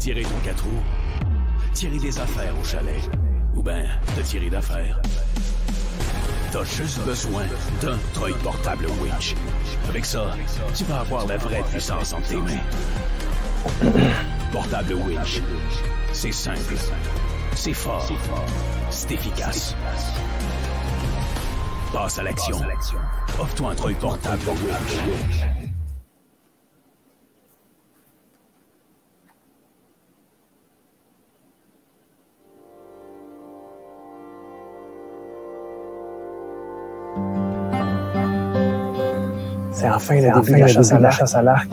tirer ton 4 roues, tirer des affaires au chalet, ou ben te tirer d'affaires. T'as juste besoin d'un Droid portable Winch. Avec ça, tu vas avoir la vraie puissance entre tes mains. Portable Winch. C'est simple. C'est fort. C'est efficace. Passe à l'action. Offre-toi un Droid portable Winch. C'est enfin le début de la chasse à l'arc.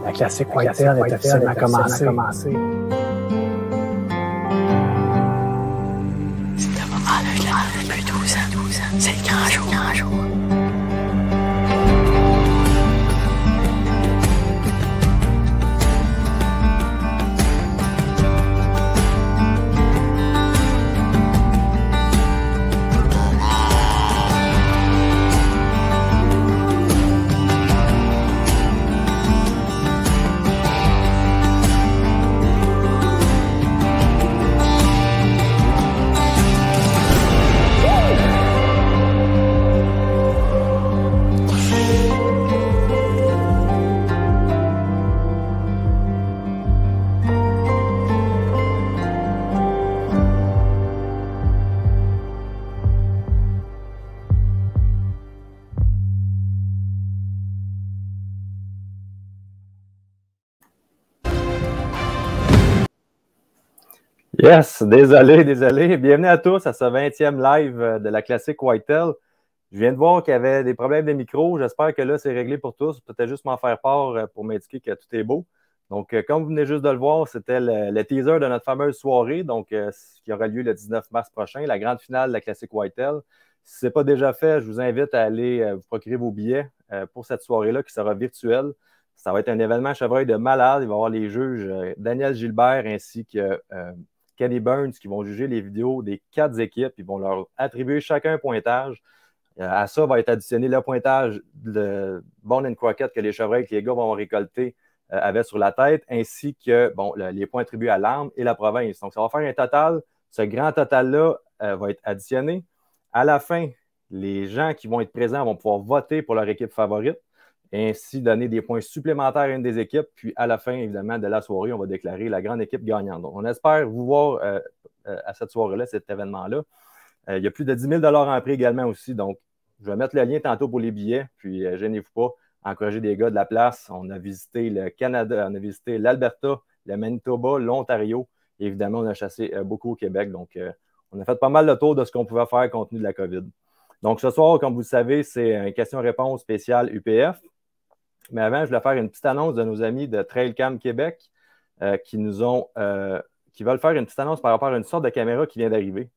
La classique Whitetail est officiellement commencée. C'est un moment depuis 12 ans. C'est le grand jour. Yes, désolé. Bienvenue à tous à ce 20e live de la classique Whitetail. Je viens de voir qu'il y avait des problèmes de micro. J'espère que là, c'est réglé pour tous. Peut-être juste m'en faire part pour m'indiquer que tout est beau. Donc, comme vous venez juste de le voir, c'était le teaser de notre fameuse soirée, donc qui aura lieu le 19 mars prochain, la grande finale de la classique Whitetail. Si ce n'est pas déjà fait, je vous invite à aller vous procurer vos billets pour cette soirée-là qui sera virtuelle. Ça va être un événement chevreuil de malade. Il va y avoir les juges Daniel Gilbert ainsi que Kenny Burns qui vont juger les vidéos des 4 équipes. Ils vont leur attribuer chacun un pointage. À ça va être additionné le pointage de Bone and Crockett que les chevreuils que les gars vont récolter avaient sur la tête, ainsi que les points attribués à l'arme et la province. Donc, ça va faire un total. Ce grand total-là va être additionné. À la fin, les gens qui vont être présents vont pouvoir voter pour leur équipe favorite et ainsi donner des points supplémentaires à une des équipes. Puis, à la fin, évidemment, de la soirée, on va déclarer la grande équipe gagnante. Donc, on espère vous voir à cette soirée-là, cet événement-là. Il y a plus de 10 000 en prix également aussi. Donc, je vais mettre le lien tantôt pour les billets. Puis, gênez-vous pas, encourager des gars de la place. On a visité le Canada, on a visité l'Alberta, le Manitoba, l'Ontario. Et évidemment, on a chassé beaucoup au Québec. Donc, on a fait pas mal le tour de ce qu'on pouvait faire compte tenu de la COVID. Donc, ce soir, comme vous le savez, c'est une question-réponse spéciale UPF. Mais avant, je voulais faire une petite annonce de nos amis de Trailcam Québec qui veulent faire une petite annonce par rapport à une sorte de caméra qui vient d'arriver.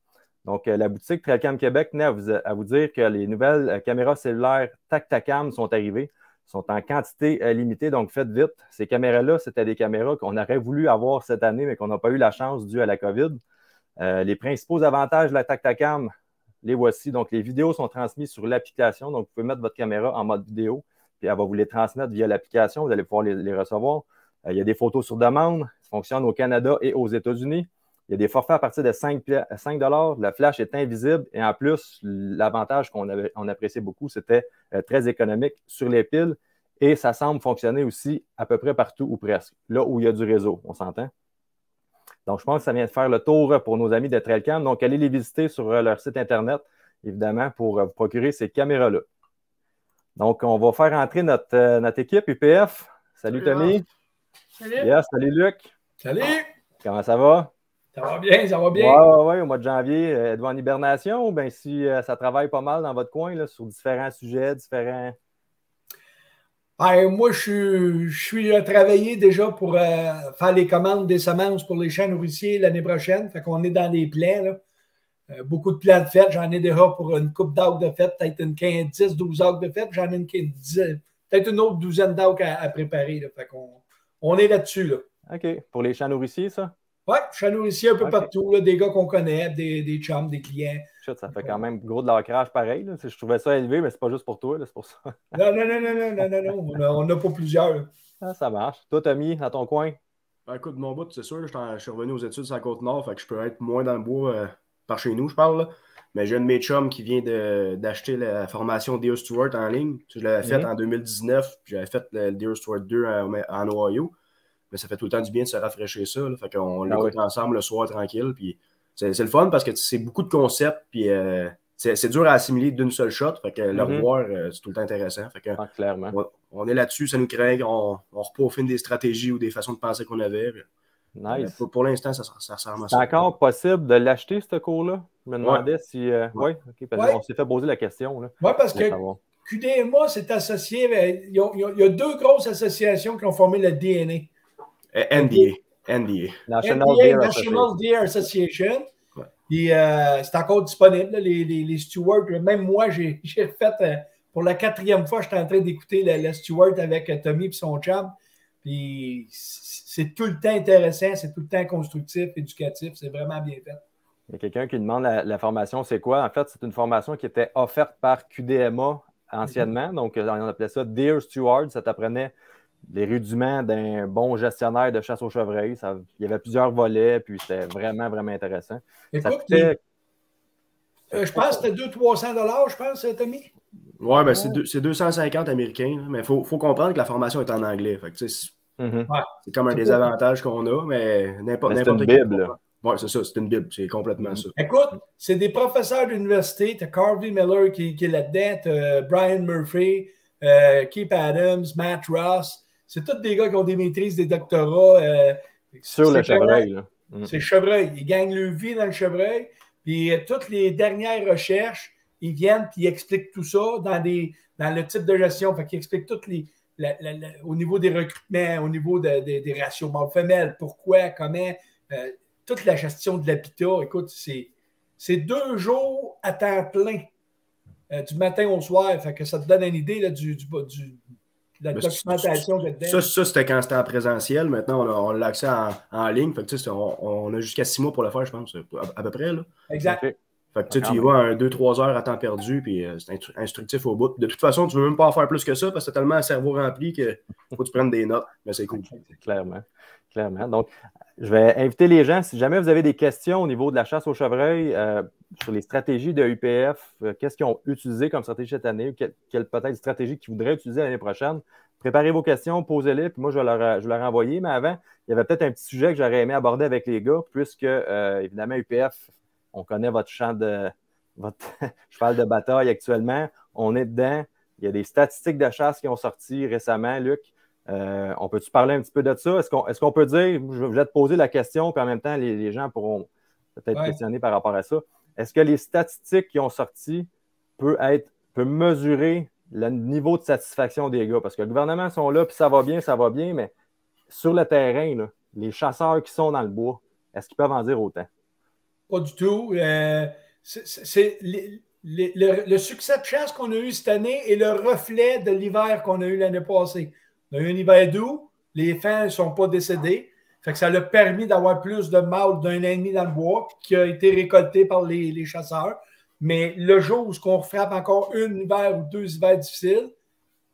Donc, la boutique Trailcam Québec tenait à vous dire que les nouvelles caméras cellulaires Tactacam sont arrivées, sont en quantité limitée, donc faites vite. Ces caméras-là, c'était des caméras qu'on aurait voulu avoir cette année, mais qu'on n'a pas eu la chance due à la COVID. Les principaux avantages de la Tactacam, les voici. Donc, les vidéos sont transmises sur l'application. Donc, vous pouvez mettre votre caméra en mode vidéo, puis elle va vous les transmettre via l'application. Vous allez pouvoir les recevoir. Il y a des photos sur demande. Ça fonctionne au Canada et aux États-Unis. Il y a des forfaits à partir de 5 $. Le flash est invisible. Et en plus, l'avantage qu'on appréciait beaucoup, c'était très économique sur les piles. Et ça semble fonctionner aussi à peu près partout ou presque, là où il y a du réseau. On s'entend? Donc, je pense que ça vient de faire le tour pour nos amis de Trailcam. Donc, allez les visiter sur leur site Internet, évidemment, pour vous procurer ces caméras-là. Donc, on va faire entrer notre équipe UPF. Salut Tommy. Salut. Yes, salut Luc. Salut. Comment ça va? Ça va bien, ça va bien. Oui, au mois de janvier, êtes-vous en hibernation ou bien si ça travaille pas mal dans votre coin là, sur différents sujets, différents... Moi, je suis à travailler déjà pour faire les commandes des semences pour les champs nourriciers l'année prochaine. Fait qu'on est dans les plans. Là. Beaucoup de plans de fête. J'en ai déjà pour une coupe d'arcs de fête, peut-être une 15, 10, 12 arcs de fête. J'en ai peut-être une autre douzaine d'arcs à préparer. Là. Fait qu'on est là-dessus. Là. OK. Pour les champs nourriciers, ça? Oui, champs nourriciers un peu partout. Là, des gars qu'on connaît, des chums, des clients. Chut, ça fait quand même gros de l'ancrage pareil. Là. Je trouvais ça élevé, mais c'est pas juste pour toi, c'est pour ça. Non. On n'a pas plusieurs. Ah, ça marche. Toi, Tommy, dans ton coin? Ben, écoute, de mon bout, c'est sûr, là, je suis revenu aux études sur la Côte-Nord, fait que je peux être moins dans le bois par chez nous, je parle. Là. Mais j'ai un de mes chums qui vient d'acheter la formation Deer Stewart en ligne. Je l'avais faite en 2019, puis j'avais fait le Deer Stewart 2 en Ohio. Mais ça fait tout le temps du bien de se rafraîchir ça. Là. Fait qu'on l'écoute ensemble le soir tranquille. Puis c'est le fun parce que c'est beaucoup de concepts. Puis c'est dur à assimiler d'une seule shot. Fait que le revoir, c'est tout le temps intéressant. Fait que, clairement. On est là-dessus, ça nous crée. On reprofine des stratégies ou des façons de penser qu'on avait. Puis, nice. Pour l'instant, ça ressemble à ça. C'est encore possible de l'acheter, ce cours-là? Je me demandais si. Oui, OK, parce qu'on s'est fait poser la question. Oui, parce que QDMA s'est associé. Il y a deux grosses associations qui ont formé le DNA. NDA. National Deer Association. Ouais. Puis c'est encore disponible, les stewards. Même moi, j'ai fait, pour la 4e fois, j'étais en train d'écouter le steward avec Tommy et son chum. Puis c'est tout le temps intéressant, c'est tout le temps constructif, éducatif. C'est vraiment bien fait. Il y a quelqu'un qui demande la formation, c'est quoi? En fait, c'est une formation qui était offerte par QDMA anciennement. Donc, on appelait ça Deer Steward. Ça t'apprenait les rudiments d'un bon gestionnaire de chasse au chevreuil. Il y avait plusieurs volets, puis c'était vraiment, vraiment intéressant. Écoute, je pense que c'était 200-300 $, je pense, Tommy? Oui, ben c'est 250 américains, mais il faut comprendre que la formation est en anglais. Fait que, c'est comme un désavantage qu'on a, mais n'importe quel. C'est une Bible. Oui, c'est ça, c'est une Bible, c'est complètement ça. Écoute, c'est des professeurs d'université, tu as Carvey Miller qui est là-dedans, tu as Brian Murphy, Keith Adams, Matt Ross. C'est tous des gars qui ont des maîtrises, des doctorats. Sur le chevreuil. C'est chevreuil. Ils gagnent leur vie dans le chevreuil. Puis toutes les dernières recherches, ils viennent et ils expliquent tout ça dans le type de gestion. Fait qu'ils expliquent tout au niveau des recrutements, au niveau des ratios mâles-femelles, pourquoi, comment, toute la gestion de l'habitat. Écoute, c'est 2 jours à temps plein, du matin au soir. Fait que ça te donne une idée là, la documentation là-dedans. Ça c'était quand c'était en présentiel. Maintenant, on l'a accès en ligne. Fait que, on a jusqu'à 6 mois pour le faire, je pense, à peu près. Là. Exact. Fait que tu y vas 2-3 heures à temps perdu, puis c'est instructif au bout. De toute façon, tu ne veux même pas en faire plus que ça, parce que tu as tellement un cerveau rempli qu'il faut que tu prennes des notes. Mais c'est cool. Clairement. Donc, je vais inviter les gens, si jamais vous avez des questions au niveau de la chasse au chevreuil, sur les stratégies de UPF, qu'est-ce qu'ils ont utilisé comme stratégie cette année, quelle peut-être stratégie qu'ils voudraient utiliser l'année prochaine, préparez vos questions, posez-les, puis moi, je vais leur envoyer. Mais avant, il y avait peut-être un petit sujet que j'aurais aimé aborder avec les gars, puisque, évidemment, UPF, on connaît votre cheval de bataille actuellement. On est dedans. Il y a des statistiques de chasse qui ont sorti récemment, Luc. On peut-tu parler un petit peu de ça? Est-ce qu'on peut dire, je vais te poser la question, puis en même temps, les gens pourront peut-être questionner par rapport à ça. Est-ce que les statistiques qui ont sorti peuvent mesurer le niveau de satisfaction des gars? Parce que le gouvernement sont là, puis ça va bien, mais sur le terrain, là, les chasseurs qui sont dans le bois, est-ce qu'ils peuvent en dire autant? Pas du tout. Le succès de chasse qu'on a eu cette année est le reflet de l'hiver qu'on a eu l'année passée. On a eu un hiver doux, les fans ne sont pas décédés. Fait que ça a permis d'avoir plus de mâles d'1 an et demi dans le bois qui a été récolté par les chasseurs. Mais le jour où on frappe encore un hiver ou 2 hivers difficiles,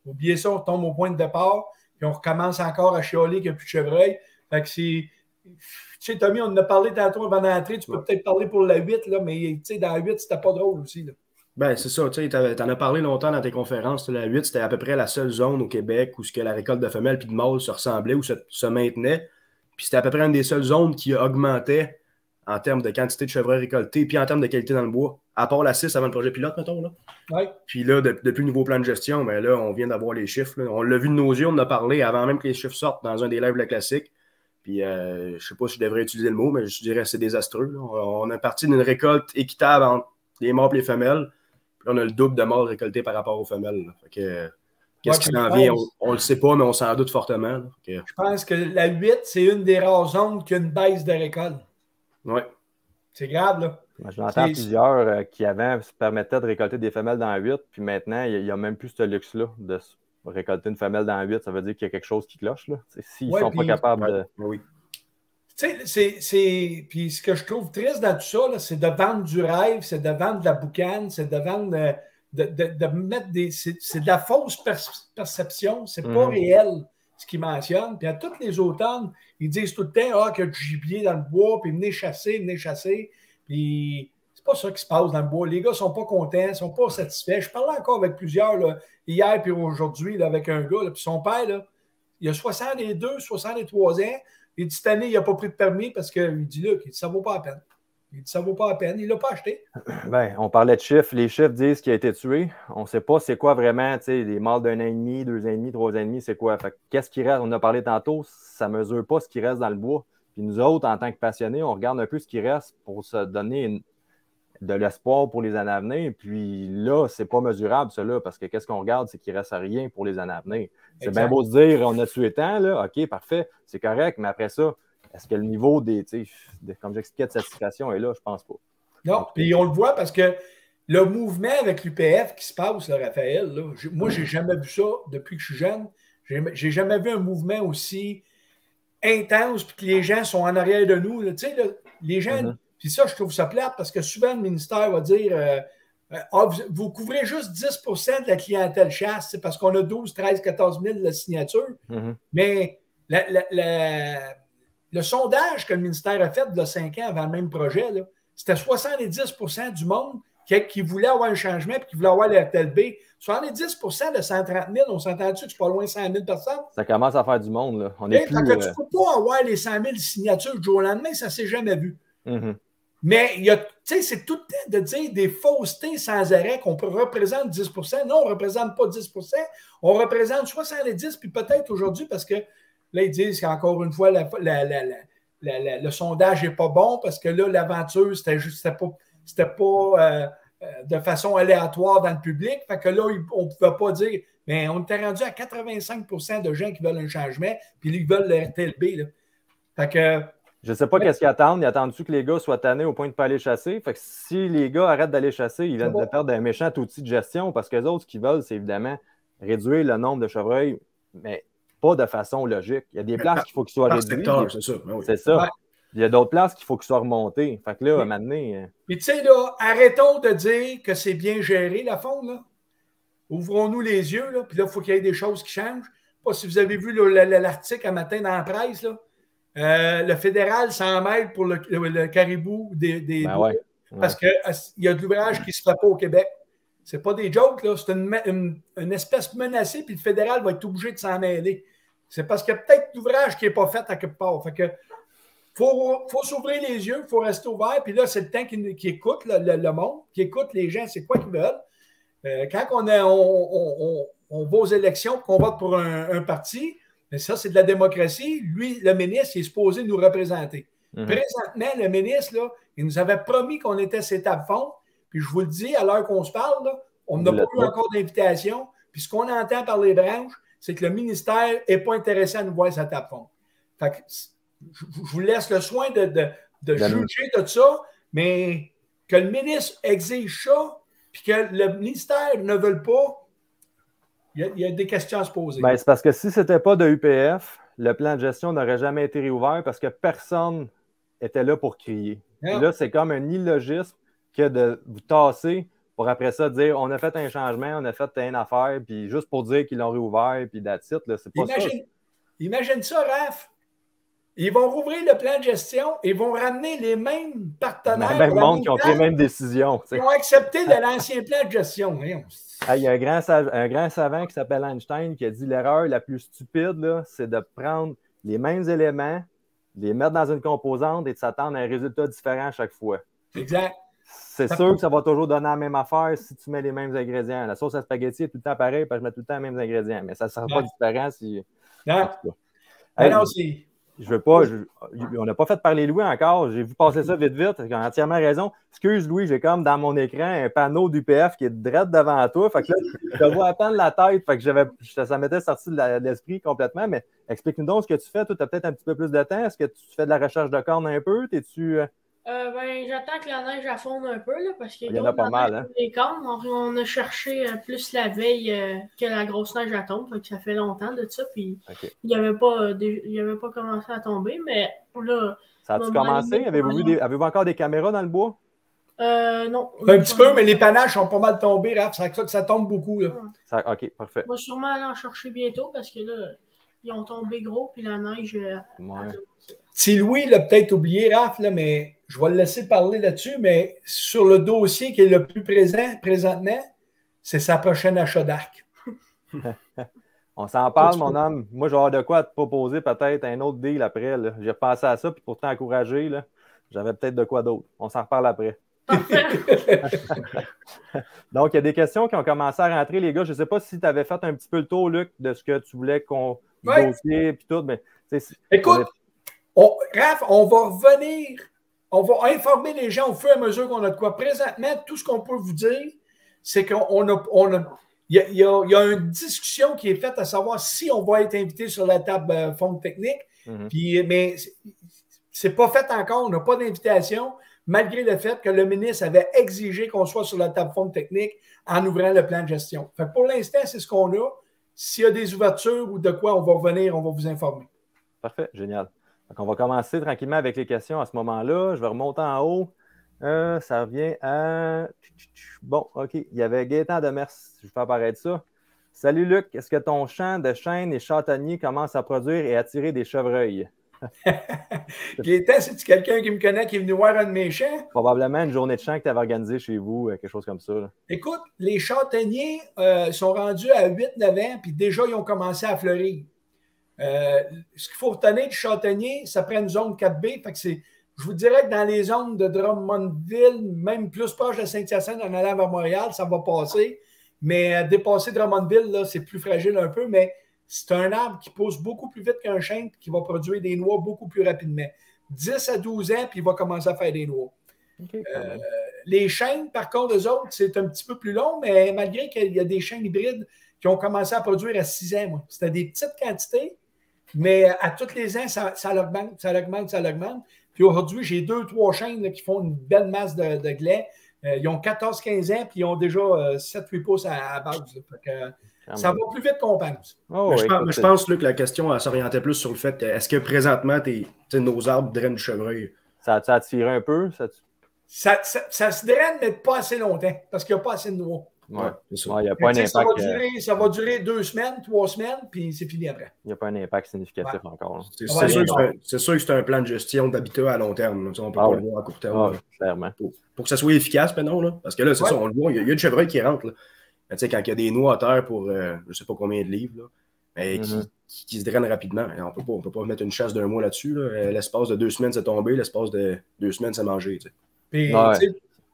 oubliez ça, on tombe au point de départ, puis on recommence encore à chialer qu'il n'y a plus de chevreuil. Fait que c'est... Tu sais, Tommy, on en a parlé tantôt avant d'entrer. Tu peux peut-être parler pour la 8, là, mais tu sais, dans la 8, c'était pas drôle aussi. Là. Ben, c'est ça. Tu sais, t'en as parlé longtemps dans tes conférences. La 8, c'était à peu près la seule zone au Québec où la récolte de femelles et de mâles se ressemblait, où se maintenait. Puis c'était à peu près une des seules zones qui augmentait en termes de quantité de chevreuils récoltés puis en termes de qualité dans le bois. À part la 6 avant le projet pilote, mettons. Là. Ouais. Puis là, depuis le nouveau plan de gestion, ben là, on vient d'avoir les chiffres. Là. On l'a vu de nos yeux, on en a parlé avant même que les chiffres sortent dans un des lives de la classique. Puis, je ne sais pas si je devrais utiliser le mot, mais je dirais que c'est désastreux. Là. On est parti d'une récolte équitable entre les mâles et les femelles. Puis on a le double de mâles récoltés par rapport aux femelles. Fait que, qu'est-ce qui s'en vient? On ne le sait pas, mais on s'en doute fortement. Je pense que la 8, c'est une des rares zones qui a une baisse de récolte. Oui. C'est grave, là. Je l'entends plusieurs qui avant se permettaient de récolter des femelles dans la 8, puis maintenant, il n'y a même plus ce luxe-là de récolter une femelle dans la 8, ça veut dire qu'il y a quelque chose qui cloche. S'ils ne sont pas capables de... Oui. Tu sais, puis ce que je trouve triste dans tout ça, là, c'est de vendre du rêve, c'est de vendre de la boucane, c'est de vendre de mettre des... C'est de la fausse perception, c'est pas réel. ce qu'ils mentionnent. Puis à tous les automnes, ils disent tout le temps qu'il y a du gibier dans le bois, puis venez chasser. Puis c'est pas ça qui se passe dans le bois. Les gars sont pas contents, ils sont pas satisfaits. Je parlais encore avec plusieurs là, hier puis aujourd'hui là, avec un gars. Là, puis son père, là, il a 62, 63 ans. Il dit cette année, il n'a pas pris de permis parce qu'il dit là, ça ne vaut pas la peine. Il dit ça ne vaut pas la peine. Il ne l'a pas acheté. Ben, on parlait de chiffres. Les chiffres disent qu'il a été tué. On ne sait pas c'est quoi vraiment, les mâles d'un an et demi, 2 ans et demi, 3 ans et demi, c'est quoi. Fait qu'est-ce qui reste? On en a parlé tantôt, ça ne mesure pas ce qui reste dans le bois. Puis nous autres, en tant que passionnés, on regarde un peu ce qui reste pour se donner de l'espoir pour les années à venir. Puis là, c'est pas mesurable, cela, parce que qu'est-ce qu'on regarde, c'est qu'il ne reste rien pour les années à venir. C'est bien beau de dire, on a tué tant, là, OK, parfait, c'est correct, mais après ça, est-ce que le niveau comme j'expliquais, de satisfaction est là? Je pense pas. Non, puis on le voit parce que le mouvement avec l'UPF qui se passe, là, Raphaël, là, moi, je n'ai jamais vu ça depuis que je suis jeune. J'ai jamais vu un mouvement aussi intense puis que les gens sont en arrière de nous. Tu sais, les gens, puis ça, je trouve ça plate parce que souvent, le ministère va dire vous couvrez juste 10 de la clientèle chasse, c'est parce qu'on a 12, 13, 14 000 de signatures. Mais le sondage que le ministère a fait de 5 ans avant le même projet, c'était 70 du monde qui voulait avoir un changement et qui voulait avoir le RTLB. 70 de 130 000, on s'entend-tu que c'est pas loin de 100 000 personnes? Ça commence à faire du monde. Là. On est plus, tu ne peux pas avoir les 100 000 signatures du jour au lendemain, ça ne s'est jamais vu. Mais c'est tout le temps de dire des faussetés sans arrêt qu'on représente 10 Non, on ne représente pas 10 on représente 70 puis peut-être aujourd'hui parce que là, ils disent qu'encore une fois, le sondage n'est pas bon parce que là, l'aventure, c'était pas de façon aléatoire dans le public. Fait que là, on ne pouvait pas dire, mais on était rendu à 85 de gens qui veulent un changement, puis ils veulent le RTLB. Là. Fait que. Je ne sais pas qu'est-ce qu'ils attendent. Ils attendent-tu que les gars soient tannés au point de ne pas aller chasser? Fait que si les gars arrêtent d'aller chasser, ils viennent de perdre un méchant outil de gestion parce que les autres, ce qu'ils veulent, c'est évidemment réduire le nombre de chevreuils, mais pas de façon logique. Il y a des places qu'il faut qu'ils soient réduits. C'est ça. Ben oui. C'est ça. Ouais. Il y a d'autres places qu'il faut qu'ils soient remontés. Fait que là, à un moment donné. Puis tu sais, là, arrêtons de dire que c'est bien géré, la faune, là. Ouvrons-nous les yeux, là. Puis là, il faut qu'il y ait des choses qui changent. Pas si vous avez vu l'article un matin dans la presse, là. Le fédéral s'en mêle pour le caribou des ouais. Parce qu'il y a de l'ouvrage qui ne se fait pas au Québec. C'est pas des jokes, là. C'est une espèce menacée, puis le fédéral va être obligé de s'en mêler. C'est parce qu'il y a peut-être l'ouvrage qui n'est pas fait à quelque part. Fait que faut s'ouvrir les yeux, il faut rester ouvert, puis là, c'est le temps qui écoute le monde, qui écoute les gens, c'est quoi qu'ils veulent. Quand on va aux élections, qu'on vote pour un parti, mais ça, c'est de la démocratie. Lui, le ministre, il est supposé nous représenter. Présentement, le ministre, là, il nous avait promis qu'on était ses tables-fonds. Puis je vous le dis, à l'heure qu'on se parle, là, on n'a pas eu encore d'invitation. Puis ce qu'on entend par les branches, c'est que le ministère n'est pas intéressé à nous voir sa table-fonds. Fait que je vous laisse le soin de juger de ça, mais que le ministre exige ça, puis que le ministère ne veut pas, il y a des questions à se poser. Ben, c'est parce que si ce n'était pas de UPF, le plan de gestion n'aurait jamais été réouvert parce que personne n'était là pour crier. Là, c'est comme un illogisme que de vous tasser pour après ça dire on a fait un changement, on a fait une affaire, puis juste pour dire qu'ils l'ont réouvert, puis that's it, là, c'est pas ça. Imagine ça, Raph. Ils vont rouvrir le plan de gestion et vont ramener les mêmes partenaires. Le même monde qui ont pris les mêmes décisions. Ils ont accepté de l'ancien plan de gestion. Il y a un grand savant qui s'appelle Einstein qui a dit l'erreur la plus stupide, c'est de prendre les mêmes éléments, les mettre dans une composante et de s'attendre à un résultat différent à chaque fois. Exact. C'est sûr que ça va toujours donner la même affaire si tu mets les mêmes ingrédients. La sauce à spaghetti est tout le temps pareille parce que je mets tout le temps les mêmes ingrédients. Mais ça ne sera pas différent si. Non. Je veux pas. On n'a pas fait parler Louis encore. J'ai vu passer ça vite. Il a entièrement raison. Excuse Louis, j'ai comme dans mon écran un panneau d'UPF qui est direct devant toi. Fait que là, je te vois à peine la tête. Fait que ça m'était sorti de l'esprit complètement. Mais explique-nous donc ce que tu fais. Toi, tu as peut-être un petit peu plus de temps. Est-ce que tu fais de la recherche de cornes un peu? T'es-tu. J'attends que la neige fonde un peu là, parce qu'il y en a pas mal. Hein? Les cornes, on a cherché plus la veille que la grosse neige tombe, ça fait longtemps de ça, puis il n'y avait pas commencé à tomber, mais là. Ça a-tu commencé? Avez-vous encore des caméras dans le bois? Non. Un petit peu, mais les panaches ont pas mal tombé, Raph. Ça tombe beaucoup. Là. OK, parfait. On va sûrement aller en chercher bientôt parce que là, ils ont tombé gros, puis la neige. Si Louis l'a peut-être oublié, Raph, là, mais je vais le laisser parler là-dessus, mais sur le dossier qui est le plus présent présentement, c'est sa prochaine achat d'arc. On s'en parle, mon homme. Moi, je vais avoir de quoi te proposer peut-être un autre deal après. J'ai repensé à ça, puis pour t'encourager, j'avais peut-être de quoi d'autre. On s'en reparle après. Donc, il y a des questions qui ont commencé à rentrer, les gars. Je ne sais pas si tu avais fait un petit peu le tour, Luc, de ce que tu voulais qu'on dossier et tout, mais écoute, Raph, on va revenir, on va informer les gens au fur et à mesure qu'on a de quoi. Présentement, tout ce qu'on peut vous dire, c'est il y a une discussion qui est faite à savoir si on va être invité sur la table fond technique, mais c'est pas fait encore, on n'a pas d'invitation, malgré le fait que le ministre avait exigé qu'on soit sur la table fond technique en ouvrant le plan de gestion. Fait que pour l'instant, c'est ce qu'on a. S'il y a des ouvertures ou de quoi, on va revenir, on va vous informer. Parfait, génial. Donc, on va commencer tranquillement avec les questions à ce moment-là. Je vais remonter en haut. Ça revient à... Bon, OK. Il y avait Gaétan Demers. Je vais faire apparaître ça. Salut Luc, est-ce que ton champ de chênes et châtaigniers commence à produire et attirer des chevreuils? Gaétan, c'est-tu quelqu'un qui me connaît, qui est venu voir un de mes champs? Probablement une journée de champ que tu avais organisée chez vous, quelque chose comme ça. Là. Écoute, les châtaigniers sont rendus à 8-9 ans, puis déjà, ils ont commencé à fleurir. Ce qu'il faut retenir du châtaignier, ça prend une zone 4B. Fait que je vous dirais que dans les zones de Drummondville, même plus proche de Saint-Hyacinthe en allant vers Montréal, ça va passer. Mais dépasser Drummondville, là, c'est plus fragile un peu, mais c'est un arbre qui pousse beaucoup plus vite qu'un chêne et qui va produire des noix beaucoup plus rapidement. 10 à 12 ans, puis il va commencer à faire des noix. Okay, les chênes, par contre, eux autres, c'est un petit peu plus long, mais malgré qu'il y a des chênes hybrides qui ont commencé à produire à 6 ans, moi. C'était des petites quantités, mais à tous les ans, ça l'augmente. Puis aujourd'hui, j'ai 2-3 chênes là, qui font une belle masse de glais. Ils ont 14-15 ans, puis ils ont déjà 7-8 pouces à base. Ça va plus vite qu'on pense. Oh, je pense Luc, que la question s'orientait plus sur le fait est-ce que présentement, nos arbres drainent du chevreuil? Ça a tiré un peu? Ça se draine, mais pas assez longtemps, parce qu'il n'y a pas assez de noix. Ouais, c'est ça. Il y a pas un impact, ça va durer 2 semaines, 3 semaines, puis c'est fini après. Il n'y a pas un impact significatif encore. C'est sûr que c'est un plan de gestion d'habitat à long terme. Là. On ne peut pas le voir à court terme. Clairement. Pour que ça soit efficace, mais non. Là. Parce que là, c'est ça, on le voit, il y a du chevreuil qui rentre. Là. Quand il y a des noix à terre pour je ne sais pas combien de livres, là, mais qui se drainent rapidement. On ne peut pas mettre une chasse d'un mois là-dessus. Là. L'espace de 2 semaines, c'est tombé. L'espace de 2 semaines, c'est mangé. Puis,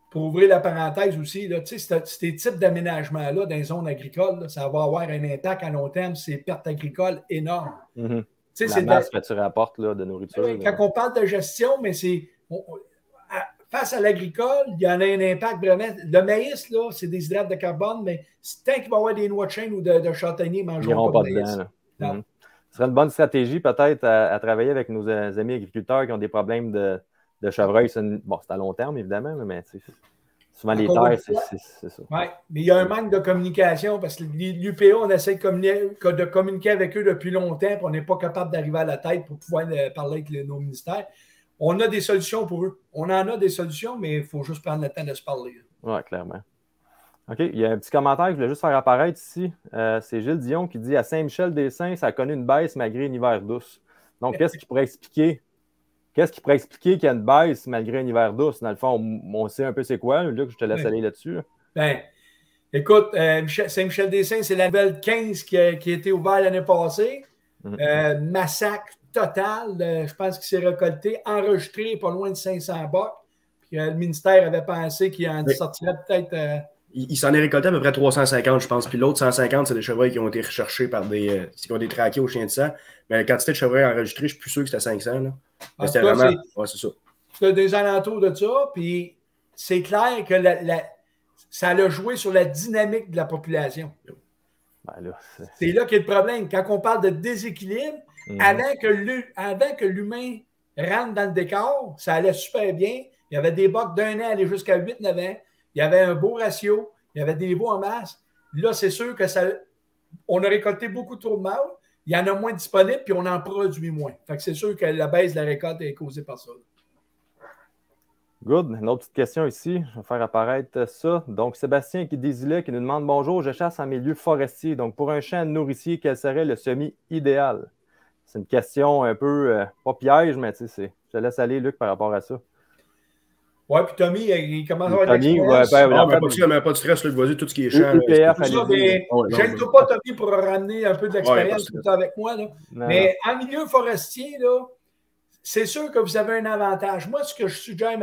pour ouvrir la parenthèse aussi, là, ces types d'aménagements-là dans les zones agricoles, là, ça va avoir un impact à long terme, ces pertes agricoles énormes. La masse que tu rapportes là, de nourriture. Quand on parle de gestion, mais face à l'agricole, il y en a un impact vraiment. Le maïs, là, c'est des hydrates de carbone, mais tant qu'il va y avoir des noix de chêne ou de châtaignier, ils ne mangeront pas de maïs. Dedans, ce serait une bonne stratégie peut-être à travailler avec nos amis agriculteurs qui ont des problèmes de chevreuil. C'est à long terme, évidemment, mais souvent les terres, c'est ça. Oui, mais il y a un manque de communication parce que l'UPA, on essaie de communiquer avec eux depuis longtemps, puis on n'est pas capable d'arriver à la tête pour pouvoir parler avec nos ministères. On a des solutions pour eux. On en a des solutions, mais il faut juste prendre le temps de se parler. Oui, clairement. OK, il y a un petit commentaire que je voulais juste faire apparaître ici. C'est Gilles Dion qui dit « À Saint-Michel-des-Saints, ça a connu une baisse malgré une hiver douce. » Donc, qu'est-ce qui pourrait expliquer qu'il y a une baisse malgré une hiver douce? Dans le fond, on sait un peu c'est quoi. Luc, je te laisse aller là-dessus. Ben, écoute, Saint-Michel-des-Saints, c'est la nouvelle 15 qui a été ouverte l'année passée. Massacre total. Je pense qu'il s'est récolté, enregistré pas loin de 500 bocs. Puis le ministère avait pensé qu'il en sortirait peut-être... Il s'en est récolté à peu près 350, je pense. Puis l'autre 150, c'est des chevreuils qui ont été recherchés par qui ont été traqués au chien de sang. Mais la quantité de chevreuils enregistrés, je suis plus sûr que c'était 500. Là. Mais c'était vraiment... Ouais, c'est ça. C'est des alentours de ça. Puis c'est clair que ça a joué sur la dynamique de la population. Ben là, c'est là qu'est le problème. Quand on parle de déséquilibre, avant que l'humain rentre dans le décor, ça allait super bien. Il y avait des bocs d'un an aller jusqu'à 8-9 ans. Il y avait un beau ratio. Il y avait des veaux en masse. Là, c'est sûr que on a récolté beaucoup trop de mâles. Il y en a moins disponibles, puis on en produit moins. Fait que c'est sûr que la baisse de la récolte est causée par ça. Good. Une autre petite question ici. Je vais faire apparaître ça. Donc, Sébastien qui Désilet qui nous demande « Bonjour, je chasse en milieu forestier. Donc, pour un champ nourricier, quel serait le semis idéal? » c'est une question un peu, pas piège, mais je te laisse aller, Luc, par rapport à ça. Oui, puis Tommy, il commence à avoir de Tommy, l'expérience. Pas de stress, Luc, vas-y, tout ce qui est champ. J'aime pas Tommy pour ramener un peu d'expérience avec moi. Là. Mais en milieu forestier, là, c'est sûr que vous avez un avantage. Moi, ce que je suggère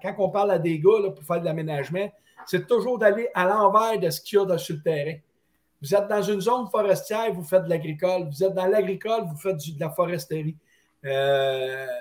quand on parle à des gars là, pour faire de l'aménagement, c'est toujours d'aller à l'envers de ce qu'il y a sur le terrain. Vous êtes dans une zone forestière, vous faites de l'agricole. Vous êtes dans l'agricole, vous faites de la foresterie.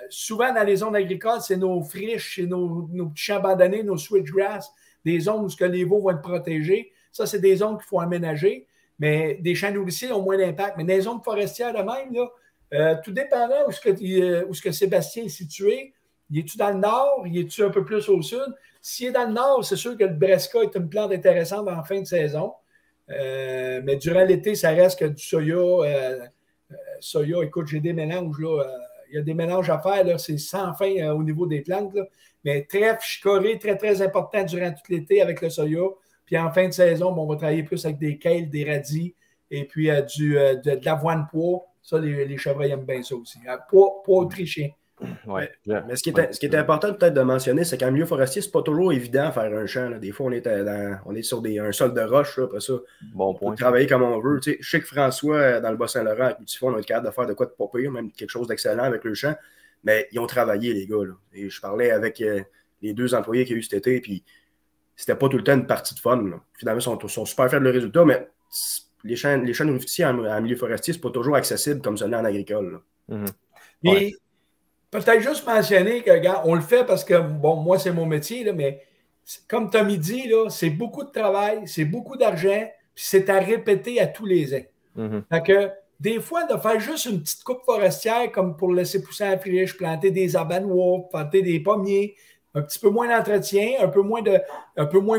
Souvent, dans les zones agricoles, c'est nos friches, c'est nos petits champs abandonnés, nos switchgrass, des zones où les veaux vont être protégés. Ça, c'est des zones qu'il faut aménager. Mais des champs nourriciers ont moins d'impact. Mais dans les zones forestières de même, là, tout dépendant où ce que Sébastien est situé, il est-tu dans le nord, il est-tu un peu plus au sud? S'il est dans le nord, c'est sûr que le Bresca est une plante intéressante en fin de saison. Mais durant l'été, ça reste que du soya. Soya, écoute, j'ai des mélanges. Là, il y a des mélanges à faire. Là, c'est sans fin au niveau des plantes. Là. Mais trèfle, chicorée, très, très important durant tout l'été avec le soya. Puis en fin de saison, on va travailler plus avec des kales, des radis et puis de l'avoine pois. Ça, les chevreuils aiment bien ça aussi. Pois autrichien. Ouais. Mais ce qui est important peut-être de mentionner, c'est qu'en milieu forestier, c'est pas toujours évident de faire un champ. Là. Des fois, on est sur un sol de roche, là, après ça. Bon point. On peut travailler comme on veut. Tu sais, je sais que François, dans le Bas-Saint-Laurent, avec Multifond, on est capable de faire de quoi de pas pire, même quelque chose d'excellent avec le champ. Mais ils ont travaillé, les gars. Là. Et je parlais avec les 2 employés qu'il y a eu cet été, puis c'était pas tout le temps une partie de fun. Là. Finalement, ils sont super fiers de le résultat, mais les champs nourriciers en milieu forestier, c'est pas toujours accessible comme celui en agricole. Et peut-être juste mentionner que, regarde, on le fait parce que, bon, moi, c'est mon métier, là, mais comme Tommy dit, là, c'est beaucoup de travail, c'est beaucoup d'argent, puis c'est à répéter à tous les ans. Fait que, des fois, de faire juste une petite coupe forestière, comme pour laisser pousser en friche, planter des abanois, planter des pommiers, un petit peu moins d'entretien, un peu moins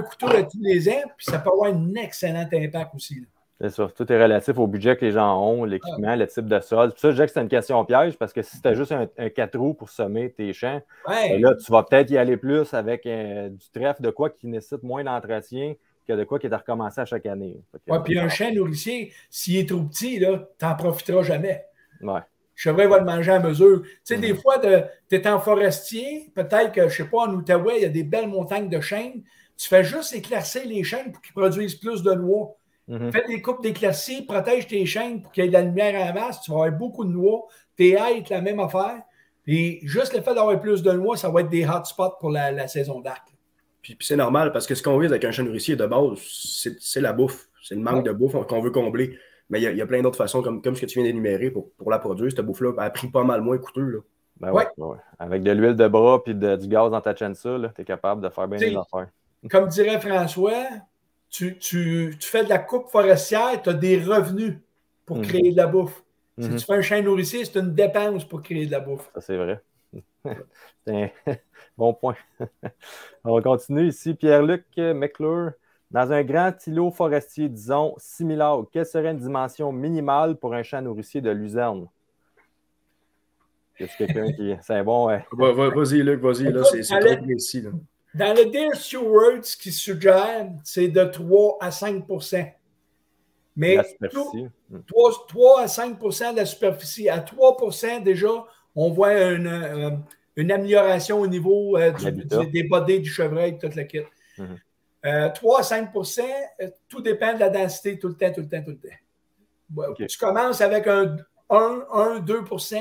coûteux à tous les ans, puis ça peut avoir un excellent impact aussi. Là. C'est ça. Tout est relatif au budget que les gens ont, l'équipement, le type de sol. Puis ça, je dirais que c'est une question piège parce que si tu as juste un 4 roues pour semer tes champs, là, tu vas peut-être y aller plus avec du trèfle de quoi qui nécessite moins d'entretien que de quoi qui est à recommencer à chaque année. Puis un champ nourricier, s'il est trop petit, tu n'en profiteras jamais. Ouais. Le chevreuil va le manger à mesure. Tu sais, des fois, tu es en forestier, peut-être que, je ne sais pas, en Outaouais, il y a des belles montagnes de chênes. Tu fais juste éclaircir les chênes pour qu'ils produisent plus de noix. Fais des coupes d'éclaircies, protège tes chênes pour qu'il y ait de la lumière en masse. Tu vas avoir beaucoup de noix. Tes haies, la même affaire. Puis juste le fait d'avoir plus de noix, ça va être des hotspots pour la saison d'arc. Puis c'est normal parce que ce qu'on vise avec un champ nourricier de base, c'est la bouffe. C'est le manque de bouffe qu'on veut combler. Mais il y a plein d'autres façons, comme ce que tu viens d'énumérer, pour la produire. Cette bouffe-là a pris pas mal moins coûteux. Là. Ben ouais. Avec de l'huile de bras et du gaz dans ta chensa, tu es capable de faire bien les affaires. Comme dirait François, tu fais de la coupe forestière, tu as des revenus pour créer de la bouffe. Si tu fais un champ nourricier, c'est une dépense pour créer de la bouffe. Ça, c'est vrai. C'est un bon point. On continue ici. Pierre-Luc McClure. Dans un grand îlot forestier, disons, similaire, quelle serait une dimension minimale pour un champ nourricier de luzerne? Est-ce quelqu'un qui... C'est un bon... Vas-y, Luc, vas-y. Là, c'est trop précis. Là. Dans le Dear Stewards, ce qui suggère, c'est de 3 à 5 %. Mais 3 à 5 % de la superficie. À 3 % déjà, on voit une amélioration au niveau des bodés du chevreuil, toute la kit. 3 à 5 %, tout dépend de la densité tout le temps. Tu commences avec un 2 %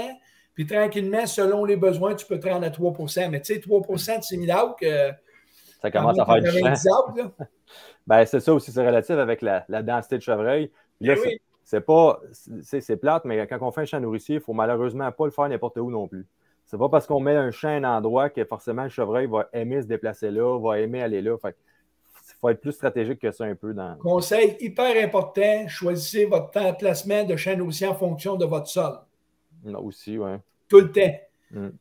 puis tranquillement, selon les besoins, tu peux te rendre à 3 %. Mais tu sais, 3 % de similac, ça commence à faire du champ. Ben, c'est ça aussi, c'est relatif avec la densité de chevreuil. Là, c'est plate, mais quand on fait un champ nourricier, il ne faut malheureusement pas le faire n'importe où non plus. C'est pas parce qu'on met un champ à un endroit que forcément le chevreuil va aimer se déplacer là, va aimer aller là. Fait il faut être plus stratégique que ça un peu. Conseil hyper important, choisissez votre emplacement de champ nourricier en fonction de votre sol. Aussi, oui. Tout le temps.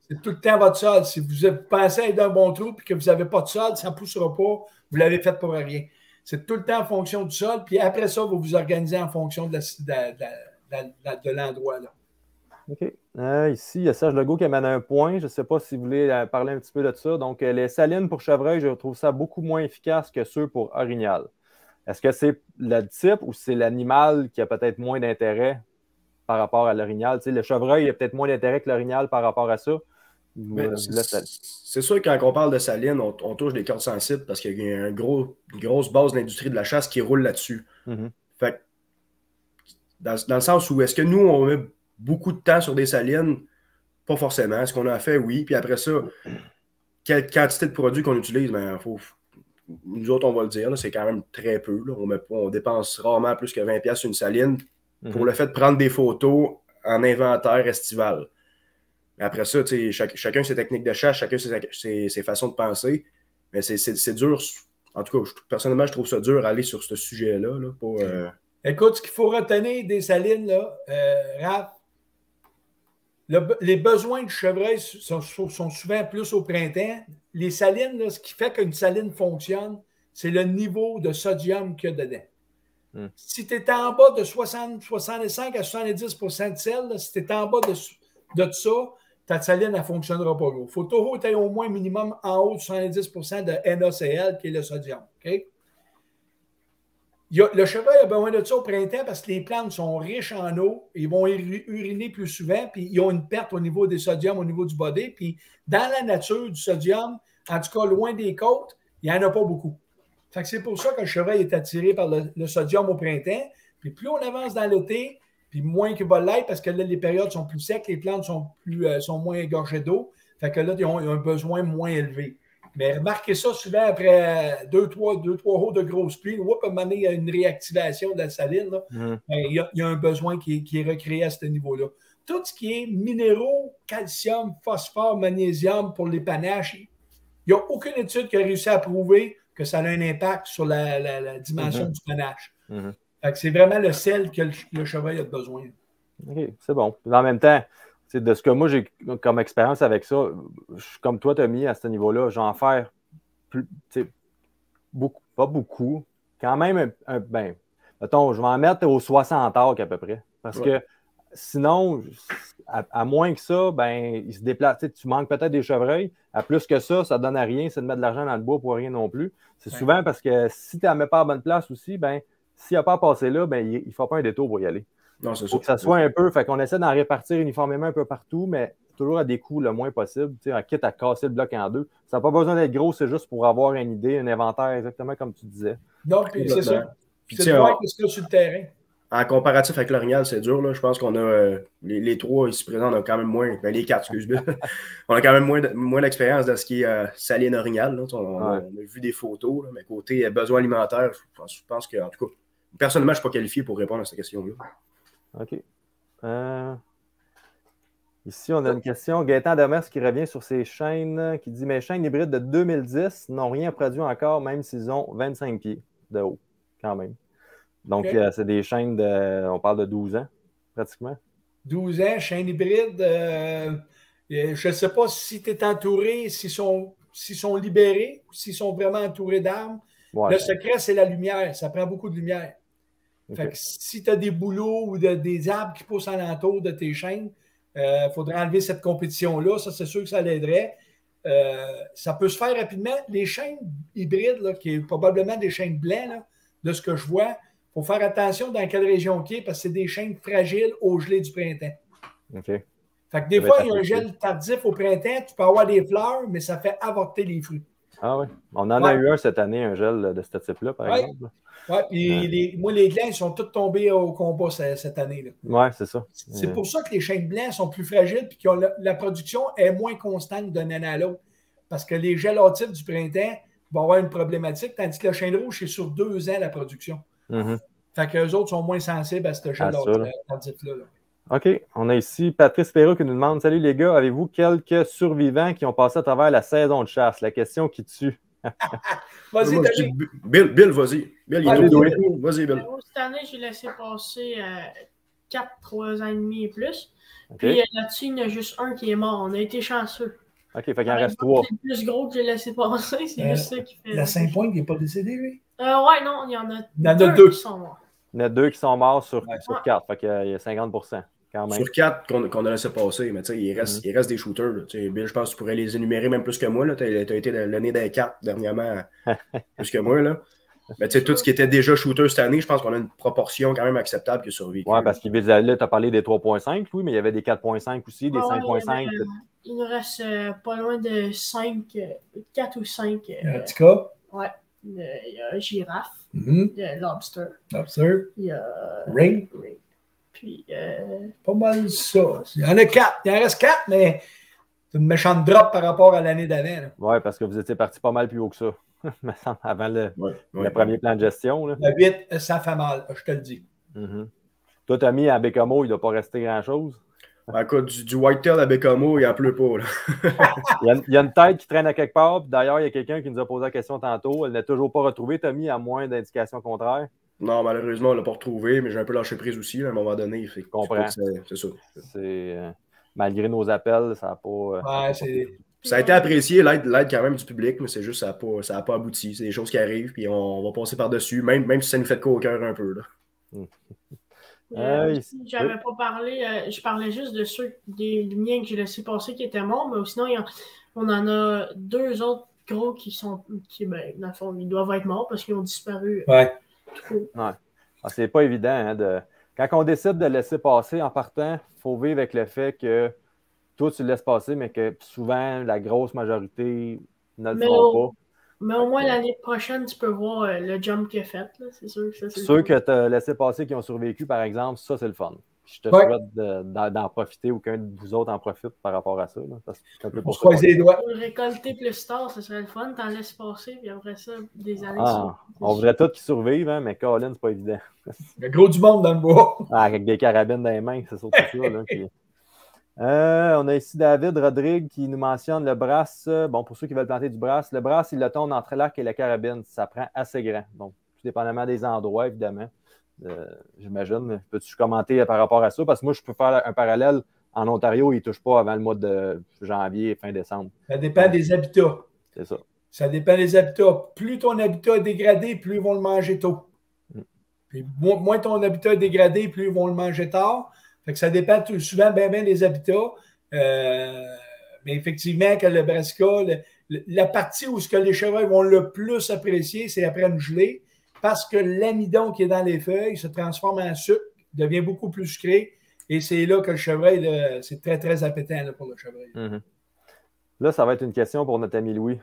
C'est tout le temps votre sol. Si vous pensez être d'un bon trou et que vous n'avez pas de sol, ça ne poussera pas. Vous l'avez fait pour rien. C'est tout le temps en fonction du sol. Puis après ça, vous vous organisez en fonction de l'endroit. Là. OK. Ici, il y a Serge Legault qui amène un point. Je ne sais pas si vous voulez parler un petit peu de ça. Donc, les salines pour chevreuil, je trouve ça beaucoup moins efficace que ceux pour orignal. Est-ce que c'est le type ou c'est l'animal qui a peut-être moins d'intérêt? par rapport à l'orignal. Le chevreuil, il y a peut-être moins d'intérêt que l'orignal par rapport à ça. C'est sûr que quand on parle de saline, on touche des cordes sensibles parce qu'il y a une grosse base de l'industrie de la chasse qui roule là-dessus. Fait que, dans le sens où est-ce que nous, on met beaucoup de temps sur des salines? Pas forcément. Est-ce qu'on en fait? Oui. Puis après ça, quelle quantité de produits qu'on utilise? Ben, nous autres, on va le dire, c'est quand même très peu. Là. On dépense rarement plus que 20$ sur une saline pour le fait de prendre des photos en inventaire estival. Après ça, chacun ses techniques de chasse, chacun ses façons de penser. Mais c'est dur. En tout cas, personnellement, je trouve ça dur d'aller sur ce sujet-là. Là, Écoute, ce qu'il faut retenir des salines, là, Raph, les besoins du chevreuil sont souvent plus au printemps. Les salines, là, ce qui fait qu'une saline fonctionne, c'est le niveau de sodium qu'il y a dedans. Si tu es en bas de 65 à 70% de sel, là, si tu es en bas de ça, ta saline, elle ne fonctionnera pas. Il faut toujours être au moins minimum en haut de 70% de NaCl, qui est le sodium. Okay? Le chevreuil a besoin de ça au printemps parce que les plantes sont riches en eau, ils vont uriner plus souvent, puis ils ont une perte au niveau des sodiums, au niveau du body. Puis dans la nature du sodium, en tout cas loin des côtes, il n'y en a pas beaucoup. Fait que c'est pour ça que le chevreuil est attiré par le sodium au printemps. Puis plus on avance dans l'été, puis moins qu'il va l'être parce que là, les périodes sont plus secs, les plantes sont moins égorgées d'eau. Fait que là, ils ont un besoin moins élevé. Mais remarquez ça souvent après 2-3 hauts de grosses pluies. À un moment donné, il y a une réactivation de la saline. Il y a un besoin qui est recréé à ce niveau-là. Tout ce qui est minéraux, calcium, phosphore, magnésium pour les panaches, il n'y a aucune étude qui a réussi à prouver que ça a un impact sur la dimension du panache. Fait que c'est vraiment le sel que le chevreuil a besoin. OK, c'est bon. En même temps, de ce que moi j'ai comme expérience avec ça, comme toi, Tommy, à ce niveau-là, j'en fais beaucoup, pas beaucoup, quand même, mettons, je vais en mettre aux 60 arcs à peu près. Parce que sinon, à moins que ça, il se déplace. Tu manques peut-être des chevreuils. À plus que ça ne donne à rien, c'est de mettre de l'argent dans le bois pour rien non plus. C'est souvent parce que si tu ne la mets pas à la bonne place aussi, s'il n'a pas à passer là, il ne faut pas un détour pour y aller. Non, c'est faut que ça soit un peu. Fait qu'on essaie d'en répartir uniformément un peu partout, mais toujours à des coûts le moins possible, quitte à casser le bloc en deux. Ça n'a pas besoin d'être gros, c'est juste pour avoir une idée, un inventaire exactement comme tu disais. Donc, c'est ça. C'est de voir ce qu'il y a sur le terrain. En comparatif avec l'orignal, c'est dur. Là. Je pense qu'on a les trois ici présents, on a quand même moins. Les quatre, excuse-moi. On a quand même moins d'expérience dans ce qui est saline orignal. On a vu des photos, là, mais côté besoins alimentaires, je pense que, en tout cas, personnellement, je ne suis pas qualifié pour répondre à cette question-là. OK. Ici, on a une question. Gaëtan Demers qui revient sur ses chaînes, qui dit « Mes chaînes hybrides de 2010 n'ont rien produit encore, même s'ils ont 25 pieds de haut, quand même. » Donc, c'est des chaînes on parle de 12 ans, pratiquement. 12 ans, chaîne hybride. Je ne sais pas si tu es entouré, s'ils sont libérés ou s'ils sont vraiment entourés d'arbres. Le secret, c'est la lumière. Ça prend beaucoup de lumière. Fait que si tu as des bouleaux ou des arbres qui poussent alentour de tes chaînes, il faudrait enlever cette compétition-là. Ça, c'est sûr que ça l'aiderait. Ça peut se faire rapidement. Les chaînes hybrides, là, qui est probablement des chaînes blancs, là, de ce que je vois, il faut faire attention dans quelle région qui est parce que c'est des chaînes fragiles au gelé du printemps. OK. Fait que des fois, il y a un gel tardif au printemps, tu peux avoir des fleurs, mais ça fait avorter les fruits. Ah oui. On en a eu un cette année, un gel de ce type-là, par exemple. Oui, puis moi, les glands, ils sont tous tombés au combat cette année-là. Oui, c'est ça. C'est pour ça que les chênes blancs sont plus fragiles et que la production est moins constante d'un année à l'autre. Parce que les gélatifs du printemps vont avoir une problématique, tandis que le chêne rouge, c'est sur 2 ans la production. Fait qu'eux autres sont moins sensibles à ce gélatif-là. OK. On a ici Patrice Perrault qui nous demande « Salut les gars, avez-vous quelques survivants qui ont passé à travers la saison de chasse? » La question qui tue. Vas-y, Bill, vas-y. Bill, il est doué. Vas-y, Bill. Cette année, j'ai laissé passer 3 ans et demi et plus. Okay. Puis là-dessus, il y en a juste un qui est mort. On a été chanceux. OK, fait qu'il en reste 3. C'est le plus gros que j'ai laissé passer. C'est juste ça qui fait. La 5 points, il n'est pas décédé, lui? Ouais, non, il y en a 2 qui sont morts. Il y en a 2 qui sont morts sur 4. Fait qu'il y a 50%. Quand même. Sur 4 qu'on a laissé passer, mais tu sais, il reste des shooters. Bill, je pense que tu pourrais les énumérer même plus que moi. Tu as été le nez des 4 dernièrement, plus que moi. Là. Mais tu sais, tout ce qui était déjà shooter cette année, je pense qu'on a une proportion quand même acceptable qui a survécu. Oui, parce que là, tu as parlé des 3.5, oui, mais il y avait des 4.5 aussi, des 5.5. Il nous reste pas loin de 4 ou 5. En tout cas. Ouais. Il y a Girafe. Il y a Lobster. Il y a Ring. Puis. Pas mal ça. Il y en a 4. Il en reste 4, mais c'est une méchante drop par rapport à l'année d'avant. Oui, parce que vous étiez parti pas mal plus haut que ça. Avant le premier plan de gestion. Là. Le 8, ça fait mal, je te le dis. Toi, Tommy, à Bécamo, il ne doit pas rester grand-chose. Écoute, du whitetail à Bécamo, il n'en pleut pas. Là. il y a une tête qui traîne à quelque part. D'ailleurs, il y a quelqu'un qui nous a posé la question tantôt. Elle n'est toujours pas retrouvée, Tommy, à moins d'indications contraires. Non, malheureusement, on ne l'a pas retrouvé, mais j'ai un peu lâché prise aussi à un moment donné. Je comprends. C'est ça. Malgré nos appels, ça n'a pas... Ça a été apprécié, l'aide quand même du public, mais c'est juste ça n'a pas abouti. C'est des choses qui arrivent, puis on va passer par-dessus, même si ça nous fait de quoi au cœur un peu. Là. J'avais pas parlé, je parlais juste de ceux des miens que j'ai laissé passer qui étaient morts, mais sinon, on en a 2 autres gros qui, dans le fond, ils doivent être morts parce qu'ils ont disparu. Ouais. C'est pas évident. Hein, quand on décide de laisser passer en partant, il faut vivre avec le fait que toi, tu le laisses passer, mais que souvent, la grosse majorité ne le feront pas. Mais au moins, l'année prochaine, tu peux voir le jump qu'il a fait. C'est sûr que ça, c'est ceux que tu as laissé passer qui ont survécu, par exemple, ça, c'est le fun. Je te souhaite d'en profiter ou qu'un de vous autres en profite par rapport à ça. On se croise les doigts. Récolter plus tard, ce serait le fun. T'en laisses passer, puis après ça, des années. On voudrait tous qu'ils survivent, hein, mais Colin, c'est pas évident. Il y a gros du monde dans le bois. Avec des carabines dans les mains, c'est surtout ça. Là, on a ici David Rodrigue qui nous mentionne le brass. Bon, pour ceux qui veulent planter du brass, le brass, il le tourne entre l'arc et la carabine. Ça prend assez grand. Donc, tout dépendamment des endroits, évidemment. J'imagine. Peux-tu commenter par rapport à ça? Parce que moi, je peux faire un parallèle. En Ontario, ils ne touchent pas avant le mois de janvier, fin décembre. Ça dépend des habitats. C'est ça. Ça dépend des habitats. Plus ton habitat est dégradé, plus ils vont le manger tôt. Puis moins ton habitat est dégradé, plus ils vont le manger tard. Fait que ça dépend souvent bien des habitats. Mais effectivement, que le brassica, la partie où les chevreuils vont le plus apprécier, c'est après une gelée, parce que l'amidon qui est dans les feuilles se transforme en sucre, devient beaucoup plus sucré, et c'est là que le chevreuil, c'est très, très appétant pour le chevreuil. Là, ça va être une question pour notre ami Louis.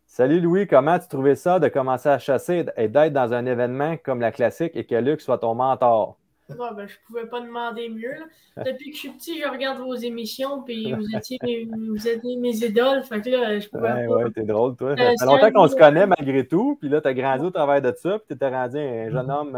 Salut Louis, comment tu trouvais ça de commencer à chasser et d'être dans un événement comme la classique et que Luc soit ton mentor? Je ne pouvais pas demander mieux. Là. Depuis que je suis petit, je regarde vos émissions, puis vous étiez mes idoles. Fait que là, je pouvais pas. Ouais, t'es drôle, toi. Ça fait longtemps qu'on se connaît malgré tout, puis là, t'as grandi au travers de ça, puis t'étais rendu un jeune homme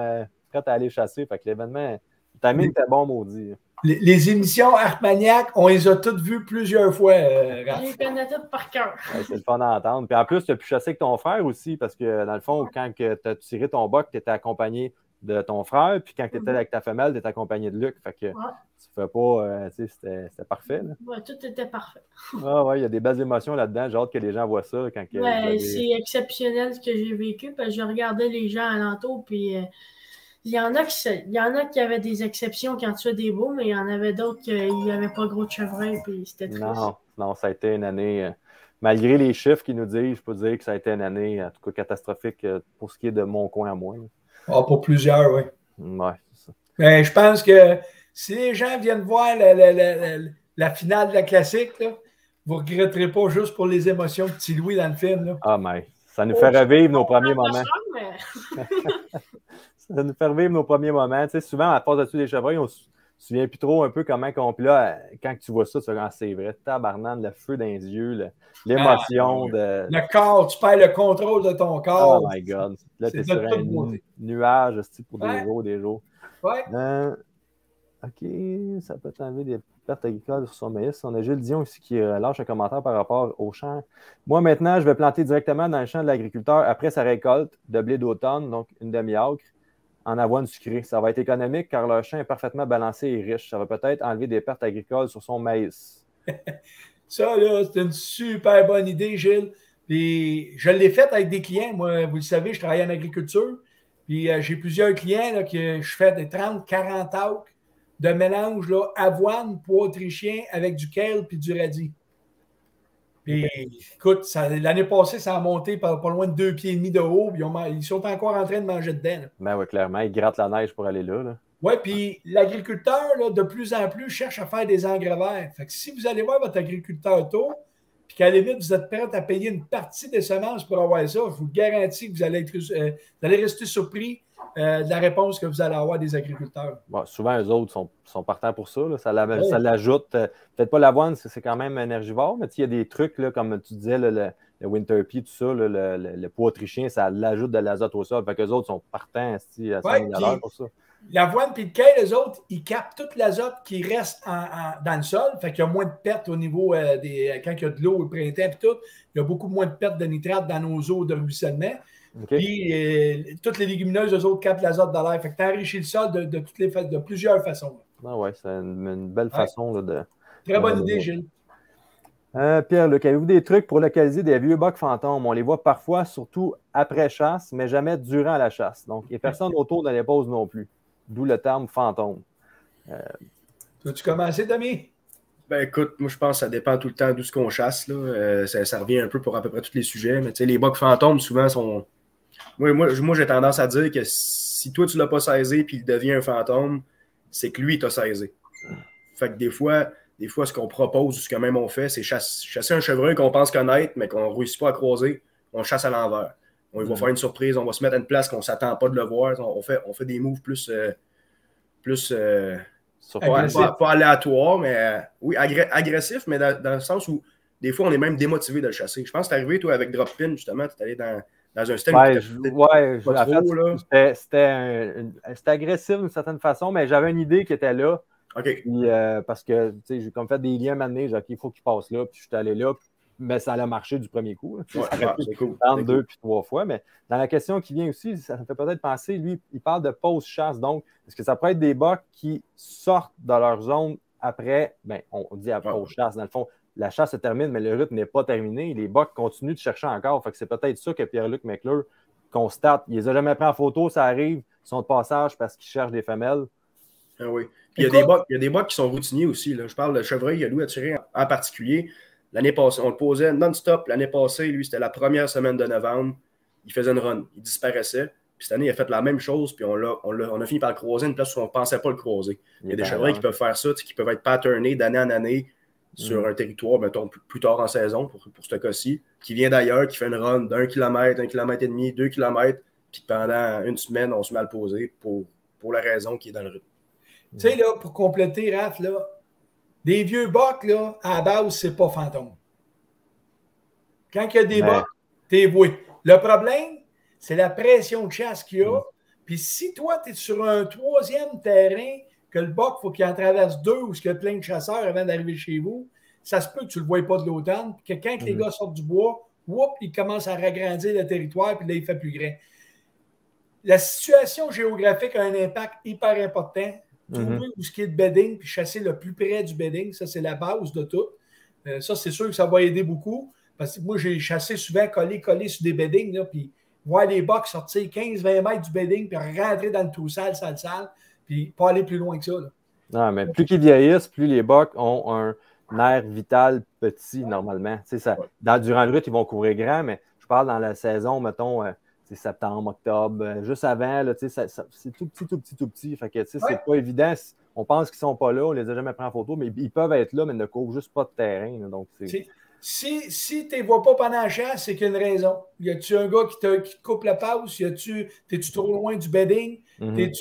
prêt à aller chasser. Fait que l'événement, ta mine était bon, maudit. Les émissions Artmaniac, on les a toutes vues plusieurs fois. Je les connais toutes par cœur. C'est le fun d'entendre. Puis en plus, tu as pu chasser avec ton frère aussi, parce que dans le fond, quand tu as tiré ton boc, tu étais accompagné de ton frère, puis quand tu étais avec ta femelle, tu étais accompagné de Luc. Fait que tu fais pas, c'était parfait. Oui, tout était parfait. Il y a des belles émotions là-dedans. J'ai hâte que les gens voient ça. C'est exceptionnel ce que j'ai vécu, parce que je regardais les gens alentour, puis il y en a qui avaient des exceptions quand tu as des beaux, mais il y en avait d'autres qui n'avaient pas gros de chevreuil, puis c'était triste. Non, ça a été une année, malgré les chiffres qu'ils nous disent, je peux dire que ça a été une année, en tout cas, catastrophique pour ce qui est de mon coin à moi. Pour plusieurs, oui. Oui, c'est ça. Mais je pense que si les gens viennent voir la finale de la classique, là, vous ne regretterez pas juste pour les émotions de petit Louis dans le film. Là. Mais ça nous fait revivre nos premiers moments. Ça nous fait revivre nos premiers moments. Tu sais, souvent, à part dessus des chevreuils, on ne se souvient plus trop un peu comment qu'on. Puis là, quand tu vois ça, tu te dis, c'est vrai, tabarnane, le feu dans les yeux, l'émotion. Le corps, tu perds le contrôle de ton corps. Oh my God. Là, tu es sur un nuage pour des jours. Ouais. OK, ça peut t'enlever des pertes agricoles sur son maïs. On a Gilles Dion ici qui lâche un commentaire par rapport au champ. Moi, maintenant, je vais planter directement dans le champ de l'agriculteur après sa récolte de blé d'automne, donc une demi-acre, en avoine sucrée. Ça va être économique car leur champ est parfaitement balancé et riche. Ça va peut-être enlever des pertes agricoles sur son maïs. Ça, là, c'est une super bonne idée, Gilles. Puis, je l'ai faite avec des clients. Moi, vous le savez, je travaille en agriculture. Puis, j'ai plusieurs clients là, que je fais des 30-40 acres de mélange là, avoine, pois autrichien avec du kale puis du radis. Puis, écoute, l'année passée, ça a monté pas loin de 2,5 pieds de haut. Puis ils sont encore en train de manger dedans. Ben oui, clairement. Ils grattent la neige pour aller là. Oui, puis l'agriculteur, de plus en plus, cherche à faire des engrais verts. Fait que si vous allez voir votre agriculteur tôt, puis qu'à la limite, vous êtes prêt à payer une partie des semences pour avoir ça, je vous garantis que vous allez rester surpris de la réponse que vous allez avoir des agriculteurs. Bon, souvent, eux autres sont partants pour ça. Ça l'ajoute. Peut-être pas l'avoine, parce que c'est quand même énergivore, mais il y a des trucs, là, comme tu disais, le Winter Pea, tout ça, le pois autrichien, ça l'ajoute de l'azote au sol. Fait qu'eux autres sont partants à 100 000 $ pour ça. L'avoine et le kale, eux autres, ils captent tout l'azote qui reste dans le sol. Fait qu'il y a moins de pertes au niveau quand il y a de l'eau au printemps et tout. Il y a beaucoup moins de pertes de nitrate dans nos eaux de ruissellement. Okay. Puis toutes les légumineuses, eux autres, captent l'azote dans l'air. Fait que tu enrichis le sol de plusieurs façons. Ah ouais, c'est une belle façon là, de. Très bonne idée, Gilles. Pierre-Luc, avez-vous des trucs pour localiser des vieux bocs fantômes? On les voit parfois, surtout après chasse, mais jamais durant la chasse. Donc, il n'y a personne autour de les pauses non plus. D'où le terme fantôme. Veux-tu commencer, Tommy? Ben écoute, moi je pense que ça dépend tout le temps d'où ce qu'on chasse. Là. Ça revient un peu pour à peu près tous les sujets. Mais tu sais, les bocs fantômes, souvent, sont. Moi j'ai tendance à dire que si toi tu ne l'as pas saisi puis il devient un fantôme, c'est que lui, il t'a saisi. Fait que des fois, ce qu'on propose, ce que même on fait, c'est chasser un chevreuil qu'on pense connaître, mais qu'on ne réussit pas à croiser. On chasse à l'envers. On va faire une surprise, on va se mettre à une place qu'on ne s'attend pas de le voir. On fait des moves plus pas aléatoires, mais oui, agressifs, mais dans le sens où des fois, on est même démotivé de le chasser. Je pense que c'est arrivé, toi, avec Drop Pin, justement, tu es allé dans un style c'était agressif d'une certaine façon, mais j'avais une idée qui était là. Okay. Puis, parce que j'ai comme fait des liens maintenant, j'ai dit, OK, il faut qu'il passe là, puis je suis allé là, mais ça a marché du premier coup. Ouais, c'est cool. 2 puis 3 fois. Mais dans la question qui vient aussi, ça me fait peut-être penser, lui, il parle de pause-chasse. Donc, est-ce que ça pourrait être des bocs qui sortent de leur zone après, on dit après pause-chasse, dans le fond, la chasse se termine, mais le rythme n'est pas terminé. Les bocs continuent de chercher encore. Fait que c'est peut-être ça que Pierre-Luc McClure constate. Il les a jamais pris en photo, ça arrive, ils sont de passage parce qu'ils cherchent des femelles. Ah oui. Puis il y a des bocs qui sont routiniers aussi. Là. Je parle de chevreuil, Louis a tiré en particulier. L'année passée, on le posait non-stop. L'année passée, lui, c'était la première semaine de novembre. Il faisait une run. Il disparaissait. Puis cette année, il a fait la même chose. Puis on a fini par le croiser une place où on ne pensait pas le croiser. Il y a des chevreuils qui peuvent faire ça, qui peuvent être patternés d'année en année sur un territoire, mettons, plus tard en saison, pour ce cas-ci, qui vient d'ailleurs, qui fait une run d'1 kilomètre, 1,5 kilomètre, 2 kilomètres. Puis pendant une semaine, on se met à le poser pour la raison qui est dans le rythme. Tu sais, là, pour compléter, Raph, là, des vieux bocs, là, à la base, c'est pas fantôme. Quand il y a des bocs, t'es voué. Le problème, c'est la pression de chasse qu'il y a. Puis si toi, tu es sur un 3e terrain, que le boc, il faut qu'il en traverse 2 ou qu'il y a plein de chasseurs avant d'arriver chez vous, ça se peut que tu ne le vois pas de l'automne. Puis que quand les gars sortent du bois, ils commencent à ragrandir le territoire, puis là, il fait plus grand. La situation géographique a un impact hyper important. Trouver où ce qui est de bedding, puis chasser le plus près du bedding, ça, c'est la base de tout. Ça, c'est sûr que ça va aider beaucoup. Parce que moi, j'ai chassé souvent collé sur des beddings, là, puis voir les bocs sortir 15-20 mètres du bedding, puis rentrer dans le tout sale, puis pas aller plus loin que ça. Là. Non, mais plus qu'ils vieillissent, plus les bocs ont un nerf vital petit, normalement. Durant le rythme, ils vont courir grand, mais je parle dans la saison, mettons, septembre, octobre, juste avant, là, c'est tout petit. Fait que c'est pas évident. On pense qu'ils sont pas là, on les a jamais pris en photo, mais ils peuvent être là, mais ils ne couvrent juste pas de terrain. Là, donc si tu ne les vois pas pendant la chasse, c'est qu'il y a une raison. Y a-tu un gars qui te coupe la passe? T'es-tu trop loin du bedding? Mais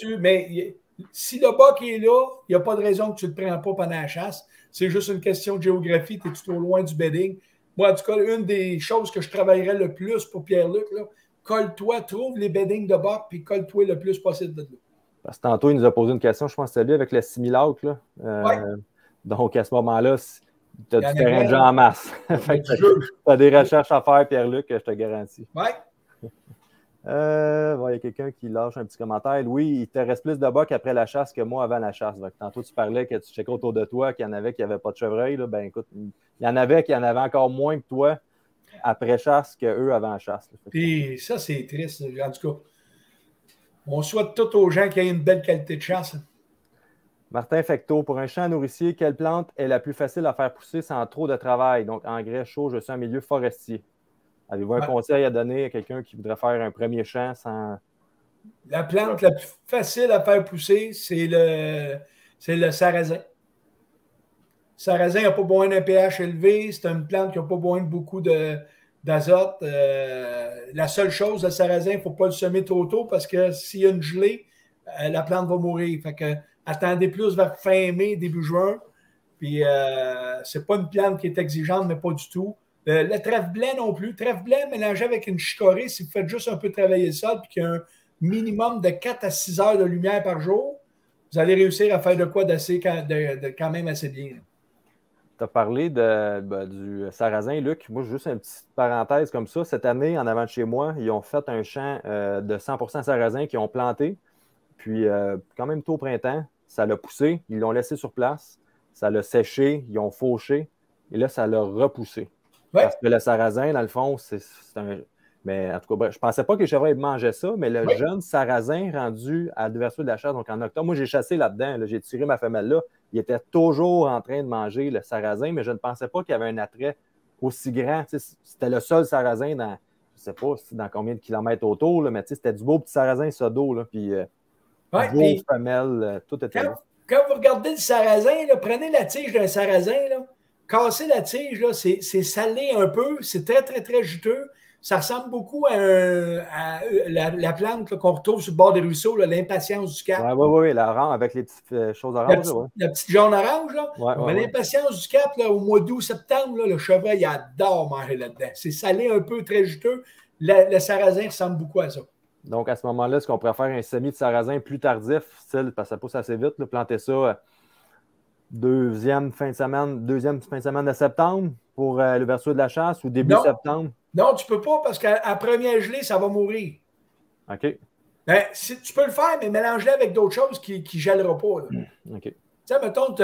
si le boc est là, il n'y a pas de raison que tu ne le prends pas pendant la chasse. C'est juste une question de géographie. T'es-tu trop loin du bedding? Moi, en tout cas, une des choses que je travaillerais le plus pour Pierre-Luc, là, colle-toi, trouve les beddings de boc, puis colle-toi le plus possible de là. Parce que tantôt, il nous a posé une question, je pense que c'était lui, avec le simulacre. Donc, à ce moment-là, tu as du terrain de jeu en masse. Tu as des recherches à faire, Pierre-Luc, je te garantis. Oui. Il y a quelqu'un qui lâche un petit commentaire. Louis, il te reste plus de bocs après la chasse que moi avant la chasse. Donc, tantôt, tu parlais que tu checkais autour de toi, qu'il y en avait qui n'avaient pas de chevreuil. Là. Ben écoute, il y en avait qui en avaient encore moins que toi après chasse qu'eux avant chasse. Puis ça, c'est triste. En tout cas, on souhaite tout aux gens qui aient une belle qualité de chasse. Martin Fecteau, pour un champ nourricier, quelle plante est la plus facile à faire pousser sans trop de travail? Donc, engrais chaud, je suis en milieu forestier. Avez-vous un conseil à donner à quelqu'un qui voudrait faire un premier champ sans... La plante la plus facile à faire pousser, c'est le sarrasin. Le sarrasin n'a pas besoin d'un pH élevé. C'est une plante qui n'a pas besoin de beaucoup d'azote. La seule chose, le sarrasin, il ne faut pas le semer trop tôt parce que s'il y a une gelée, la plante va mourir. Fait que, attendez plus vers fin mai, début juin. Puis, c'est pas une plante qui est exigeante, mais pas du tout. Le trèfle blanc non plus. Trèfle blanc mélangé avec une chicorée, si vous faites juste un peu travailler le sol, puis qu'il y a un minimum de 4 à 6 heures de lumière par jour, vous allez réussir à faire de quoi quand même assez bien. Tu as parlé du sarrasin, Luc. Moi, juste une petite parenthèse comme ça. Cette année, en avant de chez moi, ils ont fait un champ de 100% sarrasin qu'ils ont planté. Puis, quand même tôt au printemps, ça l'a poussé. Ils l'ont laissé sur place. Ça l'a séché. Ils ont fauché. Et là, ça l'a repoussé. Ouais. Parce que le sarrasin, dans le fond, c'est un... Mais en tout cas, je ne pensais pas que les chevreuils mangeaient ça, mais le jeune sarrasin rendu à l'ouverture de la chasse, donc en octobre, moi, j'ai chassé là-dedans. Là, j'ai tiré ma femelle là. Il était toujours en train de manger le sarrasin, mais je ne pensais pas qu'il y avait un attrait aussi grand. C'était le seul sarrasin dans, je ne sais pas dans combien de kilomètres autour, là, mais c'était du beau petit sarrasin sodo. Là, puis, beau femelle, tout était là. Quand vous regardez le sarrasin, là, prenez la tige d'un sarrasin, là, cassez la tige, là, c'est salé un peu, c'est très, très, très juteux. Ça ressemble beaucoup à la plante qu'on retrouve sur le bord des ruisseaux, l'impatience du Cap. Oui, l'orange avec les petites choses oranges. La petite jaune-orange, là. L'impatience du Cap, là, au mois d'août, septembre, là, le chevreuil, il adore manger là-dedans. C'est salé un peu, très juteux. Le sarrasin ressemble beaucoup à ça. Donc, à ce moment-là, est-ce qu'on pourrait faire un semis de sarrasin plus tardif, style, parce que ça pousse assez vite, là, planter ça deuxième fin de semaine de septembre pour l'ouverture de la chasse ou début septembre? Non, tu ne peux pas parce qu'à première gelée, ça va mourir. OK. Ben, tu peux le faire, mais mélange-le avec d'autres choses qui ne gèleront pas. Là. OK. Tu sais, mettons, tu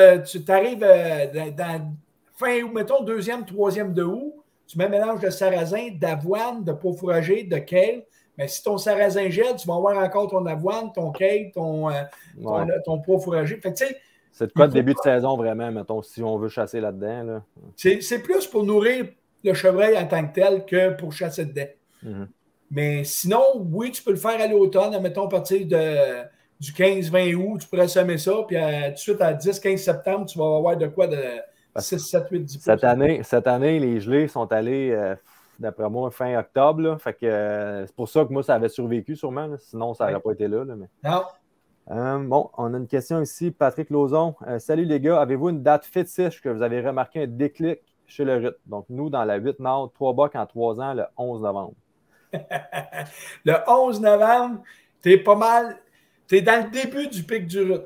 arrives dans fin août, mettons, 2e, 3e de août, tu mets un mélange de sarrasin, d'avoine, de pot fourragé, de kale. Mais si ton sarrasin gèle, tu vas avoir encore ton avoine, ton kale, ton pot fourragé. Fait que, tu sais, c'est quoi le début de saison, vraiment, mettons, si on veut chasser là-dedans? Là. C'est plus pour nourrir le chevreuil en tant que tel que pour chasser dedans. Mm-hmm. Mais sinon, oui, tu peux le faire à l'automne, mettons, à partir du 15-20 août, tu pourrais semer ça, puis tout de suite, à 10-15 septembre, tu vas avoir de quoi de 6, 7, 8, 10 Cette année, les gelées sont allées, d'après moi, fin octobre. Là, fait que c'est pour ça que moi, ça avait survécu sûrement. Là, sinon, ça n'aurait pas été là. Mais... Non. Bon, on a une question ici. Patrick Lauzon. Salut les gars, avez-vous une date fétiche que vous avez remarqué un déclic chez le RUT? Donc, nous, dans la 8 Nord, 3 bocs en 3 ans, le 11 novembre. Le 11 novembre, t'es pas mal. T'es dans le début du pic du RUT.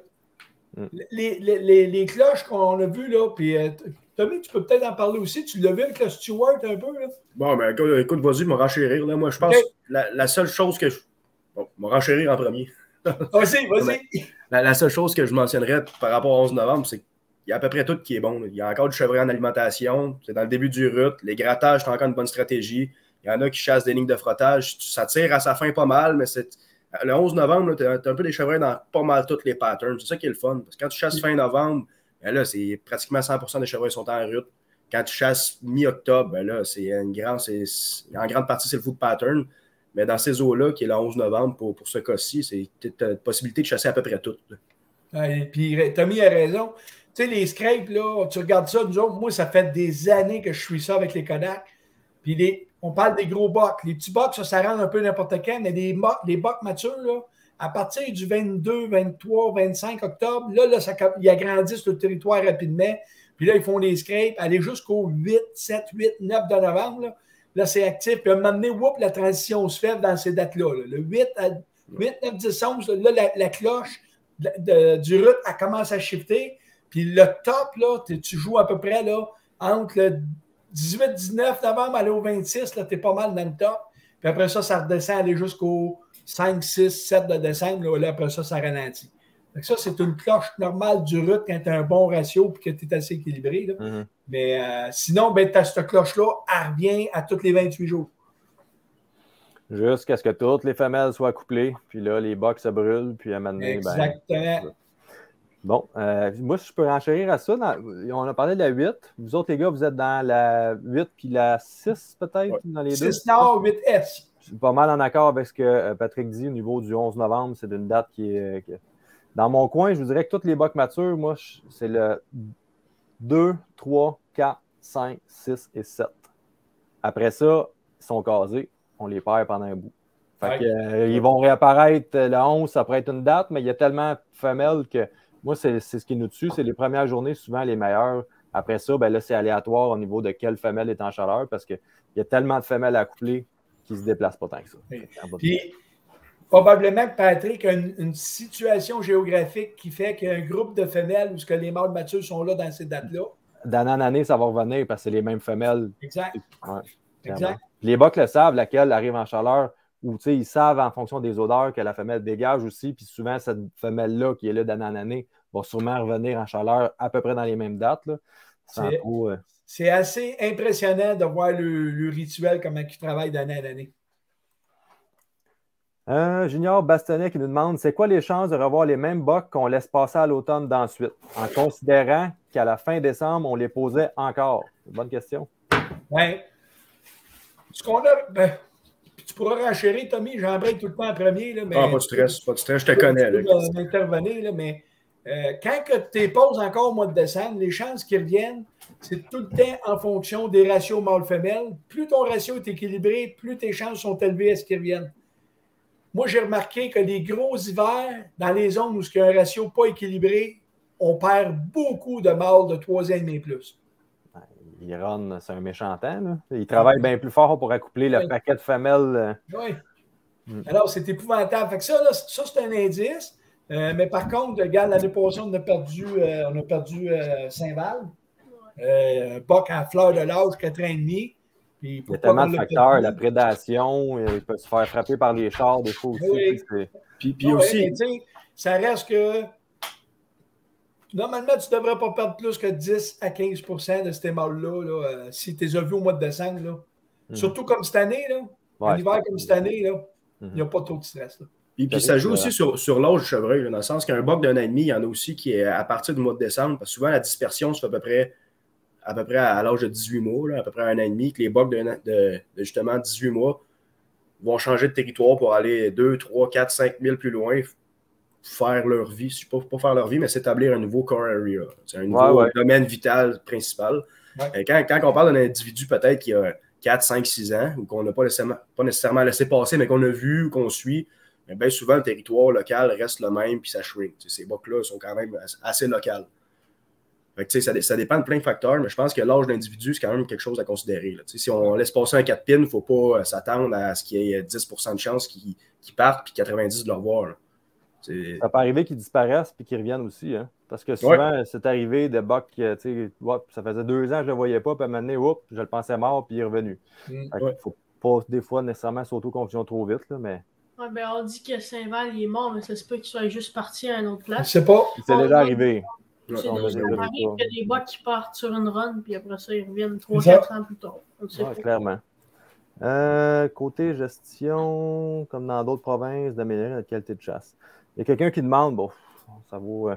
Les cloches qu'on a vues, là, puis Tommy, tu peux peut-être en parler aussi. Tu l'as vu avec le Stewart un peu, là? Bon, ben écoute, vas-y, me renchérir. Là. Moi, je pense que la seule chose que je... Bon, me renchérir en premier. Vas-y. La seule chose que je mentionnerais par rapport au 11 novembre, c'est qu'il y a à peu près tout qui est bon. Là. Il y a encore du chevreuil en alimentation. C'est dans le début du RUT. Les grattages, c'est encore une bonne stratégie. Il y en a qui chassent des lignes de frottage. Ça tire à sa fin pas mal, mais le 11 novembre, tu as un peu des chevreuils dans pas mal tous les patterns. C'est ça qui est le fun. Parce que quand tu chasses fin novembre, ben là, c'est pratiquement 100% des chevreuils sont en RUT. Quand tu chasses mi-octobre, ben là, en grande partie, c'est le food pattern. Mais dans ces eaux-là, qui est le 11 novembre pour ce cas-ci, tu as la possibilité de chasser à peu près tout. Et puis, Tommy a raison. Tu sais, les scrapes, là, tu regardes ça, nous autres, moi, ça fait des années que je suis ça avec les Kodak. Puis, on parle des gros bocs. Les petits bocs, ça rentre un peu n'importe quand, mais les bocs matures, là, à partir du 22, 23, 25 octobre, là ils agrandissent le territoire rapidement. Puis là, ils font des scrapes, aller jusqu'au 8, 7, 8, 9 de novembre. Là, c'est actif. Puis à un moment donné, la transition se fait dans ces dates-là. Là. Le 8, 9, 10, 11, là, la cloche du RUT, elle commence à shifter. Puis le top, là, tu joues à peu près là, entre le 18, 19 novembre, aller au 26, là, tu es pas mal dans le top. Puis après ça redescend, aller jusqu'au 5, 6, 7 de décembre. Là, après ça ralentit. Donc ça, c'est une cloche normale du RUT quand tu as un bon ratio et que tu es assez équilibré. Là. Mm-hmm. Mais sinon, ben, tu as cette cloche-là, elle revient à tous les 28 jours. Jusqu'à ce que toutes les femelles soient couplées. Puis là, les bocs se brûlent. Puis à un moment donné, exactement. Bon, moi, si je peux renchérir à ça, on a parlé de la 8. Vous autres, les gars, vous êtes dans la 8 puis la 6, peut-être, dans les deux? 6 Nord, 8S. Je suis pas mal en accord avec ce que Patrick dit au niveau du 11 novembre. C'est une date qui est... Dans mon coin, je vous dirais que tous les bocs matures, moi, c'est le 2, 3, 4, 5, 6 et 7. Après ça, ils sont casés. On les perd pendant un bout. Fait que, ils vont réapparaître le 11, ça pourrait être une date, mais il y a tellement de femelles que moi, c'est ce qui nous tue. C'est les premières journées, souvent les meilleures. Après ça, ben là, c'est aléatoire au niveau de quelle femelle est en chaleur parce qu'il y a tellement de femelles à coupler qui ne se déplacent pas tant que ça. Puis, probablement que Patrick a une situation géographique qui fait qu'il y a un groupe de femelles où ce que les mâles matures sont là dans ces dates-là. D'année en année, ça va revenir parce que c'est les mêmes femelles. Exact. Ouais, exact. Les bocs le savent, laquelle arrive en chaleur, ou ils savent en fonction des odeurs que la femelle dégage aussi. Puis souvent, cette femelle-là qui est là d'année en année va sûrement revenir en chaleur à peu près dans les mêmes dates. Là. C'est assez impressionnant de voir le rituel, comment il travaille d'année en année. Junior Bastonnet qui nous demande c'est quoi les chances de revoir les mêmes bocs qu'on laisse passer à l'automne d'ensuite, en considérant qu'à la fin décembre, on les posait encore? Bonne question. Bien, ce qu'on a. Tu pourras renchérir, Tommy, j'embraye tout le temps en premier. Là, mais pas de stress, je te connais. M'intervenir, là, mais quand tu les poses encore au mois de décembre, les chances qu'ils reviennent, c'est tout le temps en fonction des ratios mâle-femelle. Plus ton ratio est équilibré, plus tes chances sont élevées à ce qu'ils reviennent. Moi, j'ai remarqué que les gros hivers, dans les zones où il y a un ratio pas équilibré, on perd beaucoup de mâles de 3 ans et plus. Iron, c'est un méchant temps. Là. Il travaille bien plus fort pour accoupler le paquet de femelles. Oui. Alors, c'est épouvantable. Fait que ça, c'est un indice. Mais par contre, regarde, l'année passée, on a perdu Saint-Val. Boc en fleur de l'âge, 4 ans et demi. Il y a tellement de facteurs, la prédation, il peut se faire frapper par les chars des fois aussi. Puis aussi, ça reste que normalement, tu ne devrais pas perdre plus que 10 à 15 de ces mâles-là si tu les as vus au mois de décembre. Là. Surtout comme cette année, là, en hiver comme cette année, il n'y a pas trop de stress. Là. Puis ça joue aussi sur l'âge du chevreuil, là, dans le sens qu'un boc d'un an et demi, il y en a aussi qui est à partir du mois de décembre, parce que souvent la dispersion se fait à peu près à l'âge de 18 mois, là, à peu près un an et demi, que les bocs de justement 18 mois vont changer de territoire pour aller 2, 3, 4, 5 000 plus loin, faire leur vie, pas faire leur vie, mais s'établir un nouveau core area. C'est un nouveau domaine vital principal. Ouais. Quand on parle d'un individu peut-être qui a 4, 5, 6 ans, ou qu'on n'a pas nécessairement laissé passer, mais qu'on a vu ou qu'on suit, bien souvent le territoire local reste le même, puis ça shrink. Ces bocs-là sont quand même assez locales. Ça dépend de plein de facteurs, mais je pense que l'âge d'individu, c'est quand même quelque chose à considérer. Là. Si on laisse passer un 4 pins, il ne faut pas s'attendre à ce qu'il y ait 10% de chances qu'ils partent puis 90% de le revoir. Là. Ça peut arriver qu'ils disparaissent et qu'ils reviennent aussi. Hein? Parce que souvent, c'est arrivé de bocs, ça faisait 2 ans que je ne le voyais pas, puis à un moment donné, je le pensais mort, puis il est revenu. Il ne faut pas des fois nécessairement s'auto-confusion trop vite. Là, mais... on dit que Saint-Val il est mort, mais ça se peut qu'il soit juste parti à une autre place. Je sais pas. C'est déjà arrivé. C'est déjà arrivé qu'il y a des bocs qui partent sur une run, puis après ça, ils reviennent 3-4 ans plus tard. Clairement. Côté gestion, comme dans d'autres provinces, d'améliorer notre qualité de chasse. Il y a quelqu'un qui demande, ça vaut...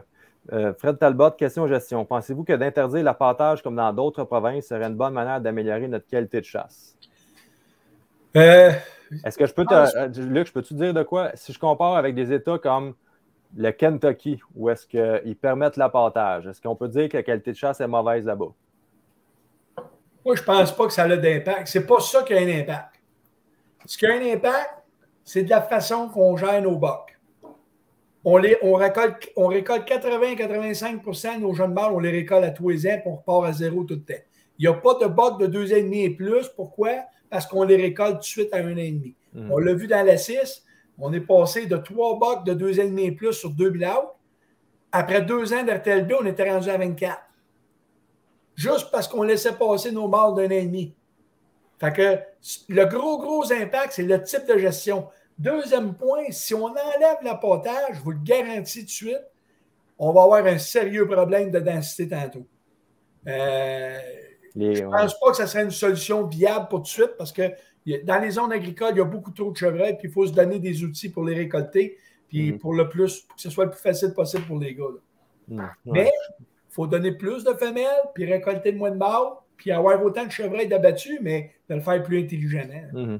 Fred Talbot, question gestion. Pensez-vous que d'interdire l'appâtage comme dans d'autres provinces serait une bonne manière d'améliorer notre qualité de chasse? Est-ce que je peux Luc, peux-tu dire de quoi? Si je compare avec des États comme le Kentucky, où est-ce qu'ils permettent l'appâtage, est-ce qu'on peut dire que la qualité de chasse est mauvaise là-bas? Moi, je ne pense pas que ça a d'impact. C'est pas ça qui a un impact. Ce qui a un impact, c'est de la façon qu'on gère nos bocs. On récolte 80-85% de nos jeunes mâles, on les récolte à tous les ans, puis on repart à zéro tout le temps. Il n'y a pas de bocs de 2 ans et demi et plus. Pourquoi? Parce qu'on les récolte tout de suite à 1 an et demi. On l'a vu dans la 6, on est passé de 3 bocs de 2 ans et demi et plus sur 2 billes. Après 2 ans d'RTLB, on était rendu à 24. Juste parce qu'on laissait passer nos mâles d'1 an et demi. Fait que le gros impact, c'est le type de gestion. Deuxième point, si on enlève l'appâtage, je vous le garantis tout de suite, on va avoir un sérieux problème de densité tantôt. Je ne pense pas que ça serait une solution viable pour tout de suite parce que dans les zones agricoles, il y a beaucoup trop de chevreuils, puis il faut se donner des outils pour les récolter, puis pour que ce soit le plus facile possible pour les gars. Mais il faut donner plus de femelles, puis récolter moins de mâles, puis avoir autant de chevreuils d'abattus, mais de le faire plus intelligemment.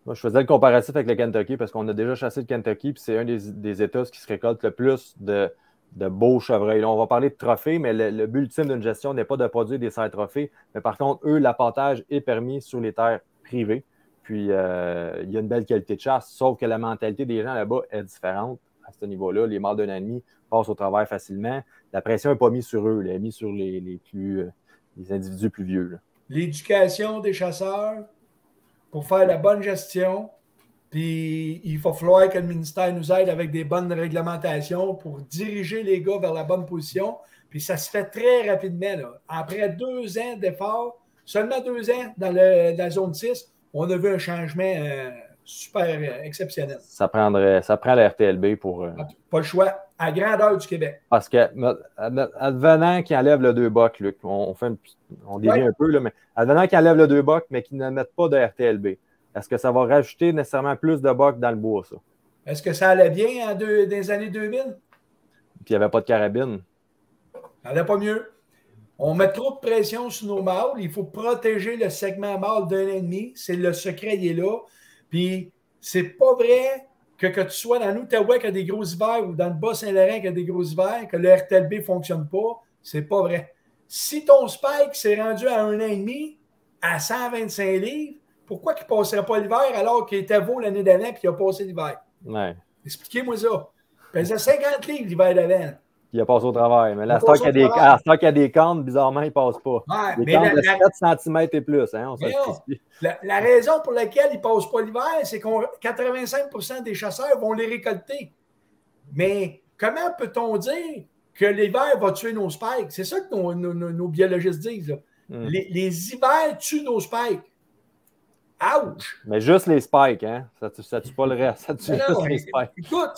Moi, je faisais le comparatif avec le Kentucky parce qu'on a déjà chassé le Kentucky, puis c'est un des États qui se récolte le plus de beaux chevreuils. Là, on va parler de trophées, mais le but ultime d'une gestion n'est pas de produire des serres trophées, mais par contre, eux, l'appâtage est permis sur les terres privées. Puis, il y a une belle qualité de chasse, sauf que la mentalité des gens là-bas est différente à ce niveau-là. Les mâles d'un ennemi passent au travers facilement. La pression n'est pas mise sur eux, elle est mise sur les individus plus vieux. Là. L'éducation des chasseurs pour faire la bonne gestion. Puis il va falloir que le ministère nous aide avec des bonnes réglementations pour diriger les gars vers la bonne position. Puis ça se fait très rapidement. Là. Après 2 ans d'efforts, seulement 2 ans dans la zone 6, on a vu un changement super exceptionnel. Ça prend la RTLB pour... Pas le choix. À grandeur du Québec. Parce que, advenant qu'il enlève le 2 bocs, Luc, on dévie un peu, là, mais advenant qu'il enlève le 2 bocs, mais qu'il ne mette pas de RTLB, est-ce que ça va rajouter nécessairement plus de bocs dans le bois, ça? Est-ce que ça allait bien dans les années 2000? Puis il n'y avait pas de carabine. Ça allait pas mieux. On met trop de pression sur nos mâles. Il faut protéger le segment mâle d'un ennemi. C'est le secret, il est là. Puis, c'est pas vrai que tu sois dans l'Outaouais qui a des gros hivers ou dans le Bas-Saint-Laurent qui a des gros hivers, que le RTLB ne fonctionne pas. C'est pas vrai. Si ton spike s'est rendu à 1,5 à 125 livres, pourquoi il ne passerait pas l'hiver alors qu'il était beau l'année d'avant et qu'il a passé l'hiver? Ouais. Expliquez-moi ça. Il pesait 50 livres l'hiver d'avant. Il a passé au travail. Mais la stock qu'il y a des cornes, bizarrement, il ne passe pas. Ouais, des cornes de 7 cm et plus. Hein, la raison pour laquelle il ne passe pas l'hiver, c'est que 85% des chasseurs vont les récolter. Mais comment peut-on dire que l'hiver va tuer nos spikes? C'est ça que nos biologistes disent. Là. Les hivers tuent nos spikes. Ouch! Mais juste les spikes, hein? Ça tue pas le reste. Ça tue juste les spikes. Écoute,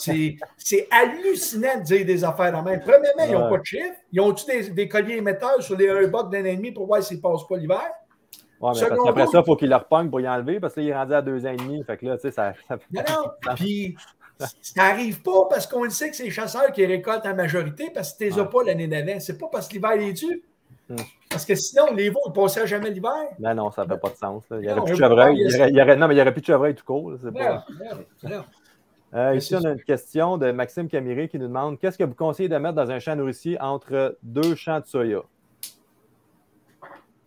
c'est hallucinant de dire des affaires en même. Premièrement, ils n'ont pas de chiffres. Ils ont-tu des colliers émetteurs sur les 1 buck d'un ennemi pour voir s'ils ne passent pas l'hiver? Oui, mais parce qu'après ça, il faut qu'il leur pogne pour y enlever parce qu'il est rendu à 2 ans et demi. Fait que là, tu sais, ça... Non. Puis, ça n'arrive pas parce qu'on le sait que c'est les chasseurs qui récoltent en majorité parce que tu ne les as pas l'année d'avant. C'est pas parce que l'hiver les tue. Parce que sinon, les veaux ne passeraient jamais l'hiver. Ben non, ça ne fait pas de sens. Là. Il n'y aurait plus de chevreuil. Non, mais il n'y aurait plus de chevreuil tout court. Ici, on a une question de Maxime Camiré qui nous demande qu'est-ce que vous conseillez de mettre dans un champ nourricier entre 2 champs de soya?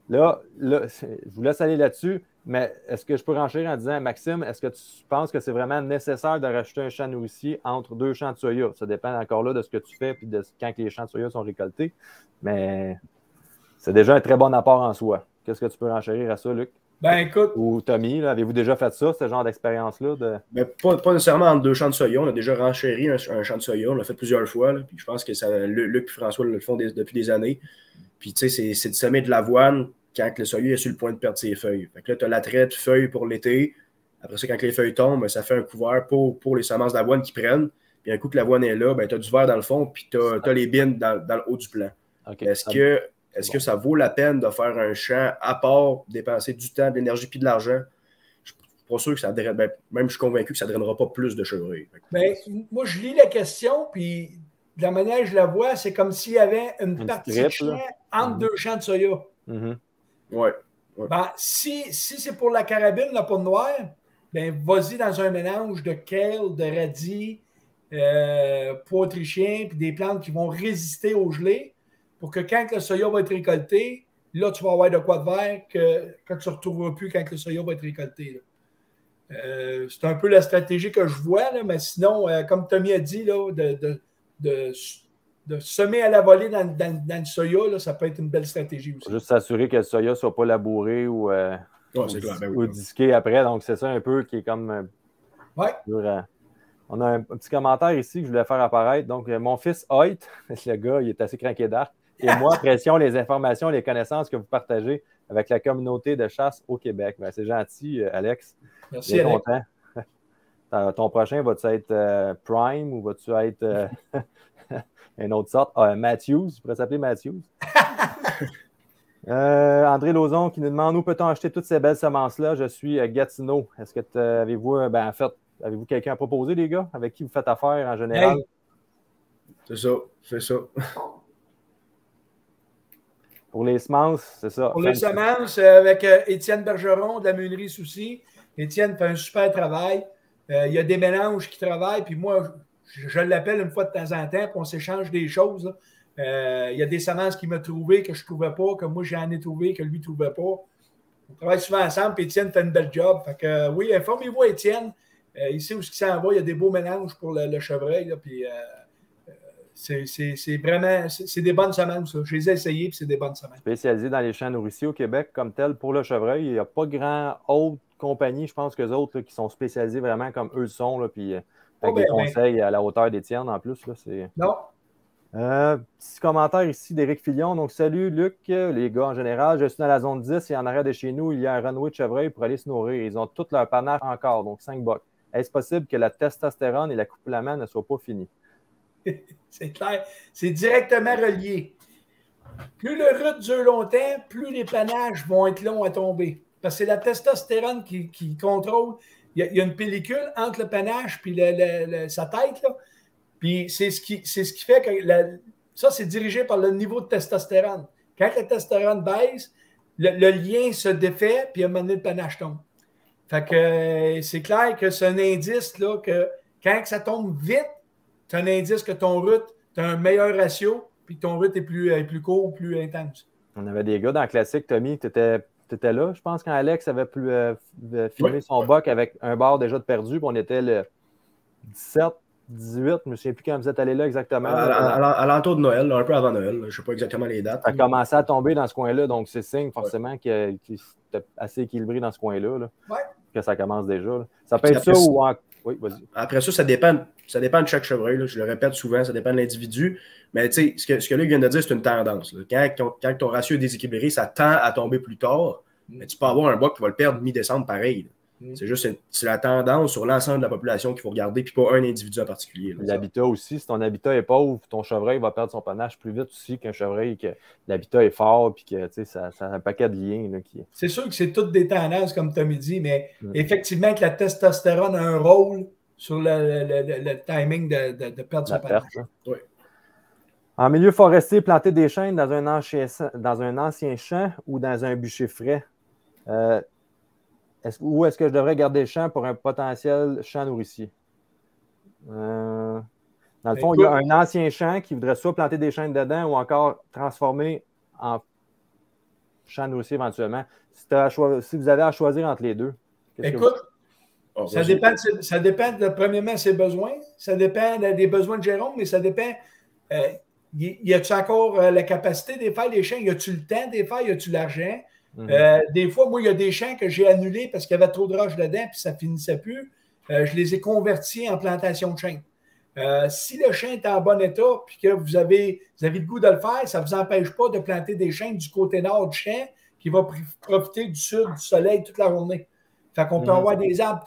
Là, je vous laisse aller là-dessus, mais est-ce que je peux renchérir en disant, Maxime, est-ce que tu penses que c'est vraiment nécessaire de rajouter un champ nourricier entre 2 champs de soya? Ça dépend encore là de ce que tu fais et de quand les champs de soya sont récoltés. Mais c'est déjà un très bon apport en soi. Qu'est-ce que tu peux renchérir à ça, Luc? Ben écoute. Ou Tommy, avez-vous déjà fait ça, ce genre d'expérience-là? Ben, pas nécessairement entre 2 champs de soya. On a déjà renchéri un champ de soya. On l'a fait plusieurs fois. Là, puis je pense que Luc et François le font depuis des années. Puis tu sais, c'est de semer de l'avoine quand le soya est sur le point de perdre ses feuilles. Fait que là, tu as l'attrait de feuilles pour l'été. Après ça, quand les feuilles tombent, ça fait un couvert pour les semences d'avoine qui prennent. Puis un coup que l'avoine est là, ben, tu as du verre dans le fond, puis tu as les bines dans le haut du plan. Okay. Est-ce que ça vaut la peine de faire un champ à part, dépenser du temps, de l'énergie puis de l'argent? Je ne suis pas sûr que ça draine. Ben, même je suis convaincu que ça ne drainera pas plus de chevreuils. Ben, moi, je lis la question, puis de la manière que je la vois, c'est comme s'il y avait une partie de champ entre 2 champs de soya. Ouais. Ben, si c'est pour la carabine, la peau noire, ben, vas-y dans un mélange de kale, de radis, pois autrichien, puis des plantes qui vont résister au gelé, pour que quand le soya va être récolté, là, tu vas avoir de quoi de vert que tu ne retrouveras plus quand le soya va être récolté. C'est un peu la stratégie que je vois, là, mais sinon, comme Tommy a dit, là, de semer à la volée dans le soya, là, ça peut être une belle stratégie aussi. Juste s'assurer que le soya ne soit pas labouré ou disqué après. Donc, c'est ça un peu qui est comme... On a un petit commentaire ici que je voulais faire apparaître. Donc, mon fils Hoyt, le gars, il est assez craqué d'arc. Et moi, apprécions les informations, les connaissances que vous partagez avec la communauté de chasse au Québec. Ben, c'est gentil, Alex. Merci, Alex. Content. Ton prochain, va-tu être Prime ou va-tu être une autre sorte? Matthews, je pourrais s'appeler Matthews. André Lauzon qui nous demande où peut-on acheter toutes ces belles semences-là? Je suis à Gatineau. Est-ce que avez-vous quelqu'un à proposer, les gars, avec qui vous faites affaire en général? C'est ça, c'est ça. Pour les semences, c'est ça. Pour les semences, avec Étienne Bergeron de la Meunerie Souci. Étienne fait un super travail. Il y a des mélanges qui travaillent, puis moi, je l'appelle une fois de temps en temps, puis on s'échange des choses. Il y a des semences qu'il m'a trouvées que je ne trouvais pas, que moi j'en ai trouvé, que lui ne trouvait pas. On travaille souvent ensemble, puis Étienne fait une belle job. Fait que, oui, informez-vous, Étienne. Il sait où il s'en va. Il y a des beaux mélanges pour le chevreuil. Là, puis, c'est vraiment des bonnes semences. Je les ai essayées, puis c'est des bonnes semences. Spécialisé dans les champs nourriciers au Québec comme tel pour le chevreuil. Il n'y a pas grand autre compagnie, je pense, qu'eux autres là, qui sont spécialisés vraiment comme eux sont. Là, puis, avec des conseils à la hauteur d'Étienne en plus. Là, non. Petit commentaire ici d'Éric Fillon. Donc, salut Luc, les gars en général. Je suis dans la zone 10 et en arrière de chez nous, il y a un runway de chevreuil pour aller se nourrir. Ils ont tout leur panache encore, donc 5 bocs. Est-ce possible que la testostérone et l'accouplement ne soient pas finis? C'est clair. C'est directement relié. Plus le rut dure longtemps, plus les panaches vont être longs à tomber. Parce que c'est la testostérone qui contrôle. Il y a une pellicule entre le panache et sa tête, là. Puis c'est ce qui fait que ça, c'est dirigé par le niveau de testostérone. Quand la testostérone baisse, le lien se défait, puis à un moment donné, le panache tombe. Fait que c'est clair que c'est un indice là, que quand ça tombe vite, c'est un indice que ton rut, tu as un meilleur ratio, puis ton rut est plus court, plus intense. On avait des gars dans le classique, Tommy, tu étais là. Je pense quand Alex avait filmé son boc avec un bar déjà de perdu, puis on était le 17. 18, je ne me souviens plus quand vous êtes allé là exactement. À l'entour de Noël, là, un peu avant Noël. Je ne sais pas exactement les dates. Ça a commencé à tomber dans ce coin-là, donc c'est signe forcément qu'il était assez équilibré dans ce coin-là. Là, que ça commence déjà. Là. Ça peut être ça ou... Oui, vas-y. Après ça dépend de chaque chevreuil. Là. Je le répète souvent, ça dépend de l'individu. Mais tu sais, ce que Luc vient de dire, c'est une tendance. Là. Quand ton ratio est déséquilibré, ça tend à tomber plus tard. Mais tu peux avoir un boc qui va le perdre mi-décembre pareil. Là. C'est juste la tendance sur l'ensemble de la population qu'il faut regarder, puis pas un individu en particulier. L'habitat aussi, si ton habitat est pauvre, ton chevreuil va perdre son panache plus vite aussi qu'un chevreuil que l'habitat est fort, puis que ça a un paquet de liens. Là, C'est sûr que c'est toutes des tendances, comme Tommy dit, mais effectivement que la testostérone a un rôle sur le timing de perdre son panache. Oui. En milieu forestier, planter des chênes dans un ancien champ ou dans un bûcher frais. Où est-ce que je devrais garder le champ pour un potentiel champ nourricier? Dans le fond, il y a un ancien champ qui voudrait soit planter des chênes dedans ou encore transformer en champ nourricier éventuellement. Si vous avez à choisir entre les deux. Écoute, ça dépend de, premièrement, ses besoins. Ça dépend des besoins de Jérôme, mais ça dépend. Y a-tu encore la capacité de faire les champs? Y a-tu le temps de les faire? Y a-tu l'argent? Des fois, moi, il y a des champs que j'ai annulés parce qu'il y avait trop de roches dedans puis ça ne finissait plus. Je les ai convertis en plantation de chêne. Si le chêne est en bon état puis que vous avez le goût de le faire, ça ne vous empêche pas de planter des chênes du côté nord du champ qui va profiter du sud, du soleil toute la journée. Fait qu'on peut avoir des arbres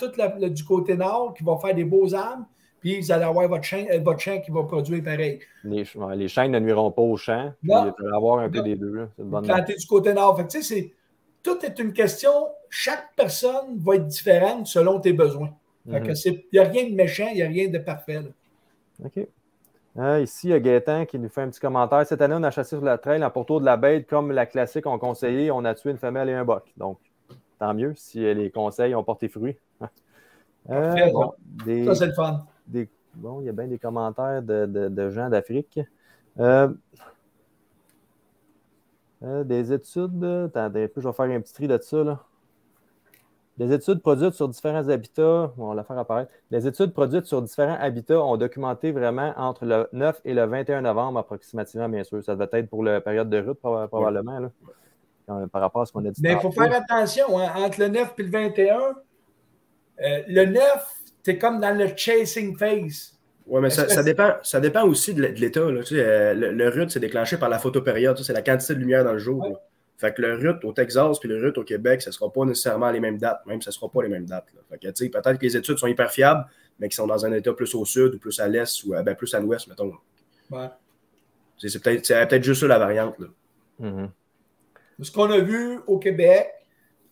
du côté nord qui vont faire des beaux arbres, puis vous allez avoir votre champ qui va produire pareil. Les chênes ne nuiront pas au champ. Il peut y avoir un peu des deux. Planter du côté nord. Fait que, tout est une question. Chaque personne va être différente selon tes besoins. Il n'y a rien de méchant, il n'y a rien de parfait. Là. OK. Ici, il y a Gaétan qui nous fait un petit commentaire. Cette année, on a chassé sur la trail en pourtour de la bête, comme la classique ont conseillé. On a tué une femelle et un boc. Donc, tant mieux si les conseils ont porté fruit. Ça, c'est le fun. Bon, il y a bien des commentaires de gens d'Afrique. Des études. Attendez, je vais faire un petit tri de ça. Là. Des études produites sur différents habitats. On va la faire apparaître. Les études produites sur différents habitats ont documenté vraiment entre le 9 et le 21 novembre, approximativement, bien sûr. Ça devait être pour la période de route, probablement. Là. Par rapport à ce qu'on a dit. Mais il faut faire attention. Hein, entre le 9 et le 21, le 9, c'est comme dans le chasing phase. Oui, mais ça dépend aussi de l'état. Tu sais, le RUT, c'est déclenché par la photopériode. C'est la quantité de lumière dans le jour. Ouais. Fait que le RUT au Texas puis le RUT au Québec, ça ne sera pas nécessairement les mêmes dates. Même, ça ne sera pas les mêmes dates. Là. Fait que, tu sais, peut-être que les études sont hyper fiables, mais qui sont dans un état plus au sud ou plus à l'est ou plus à l'ouest, mettons. Ouais. C'est peut-être juste ça la variante. Là. Ce qu'on a vu au Québec,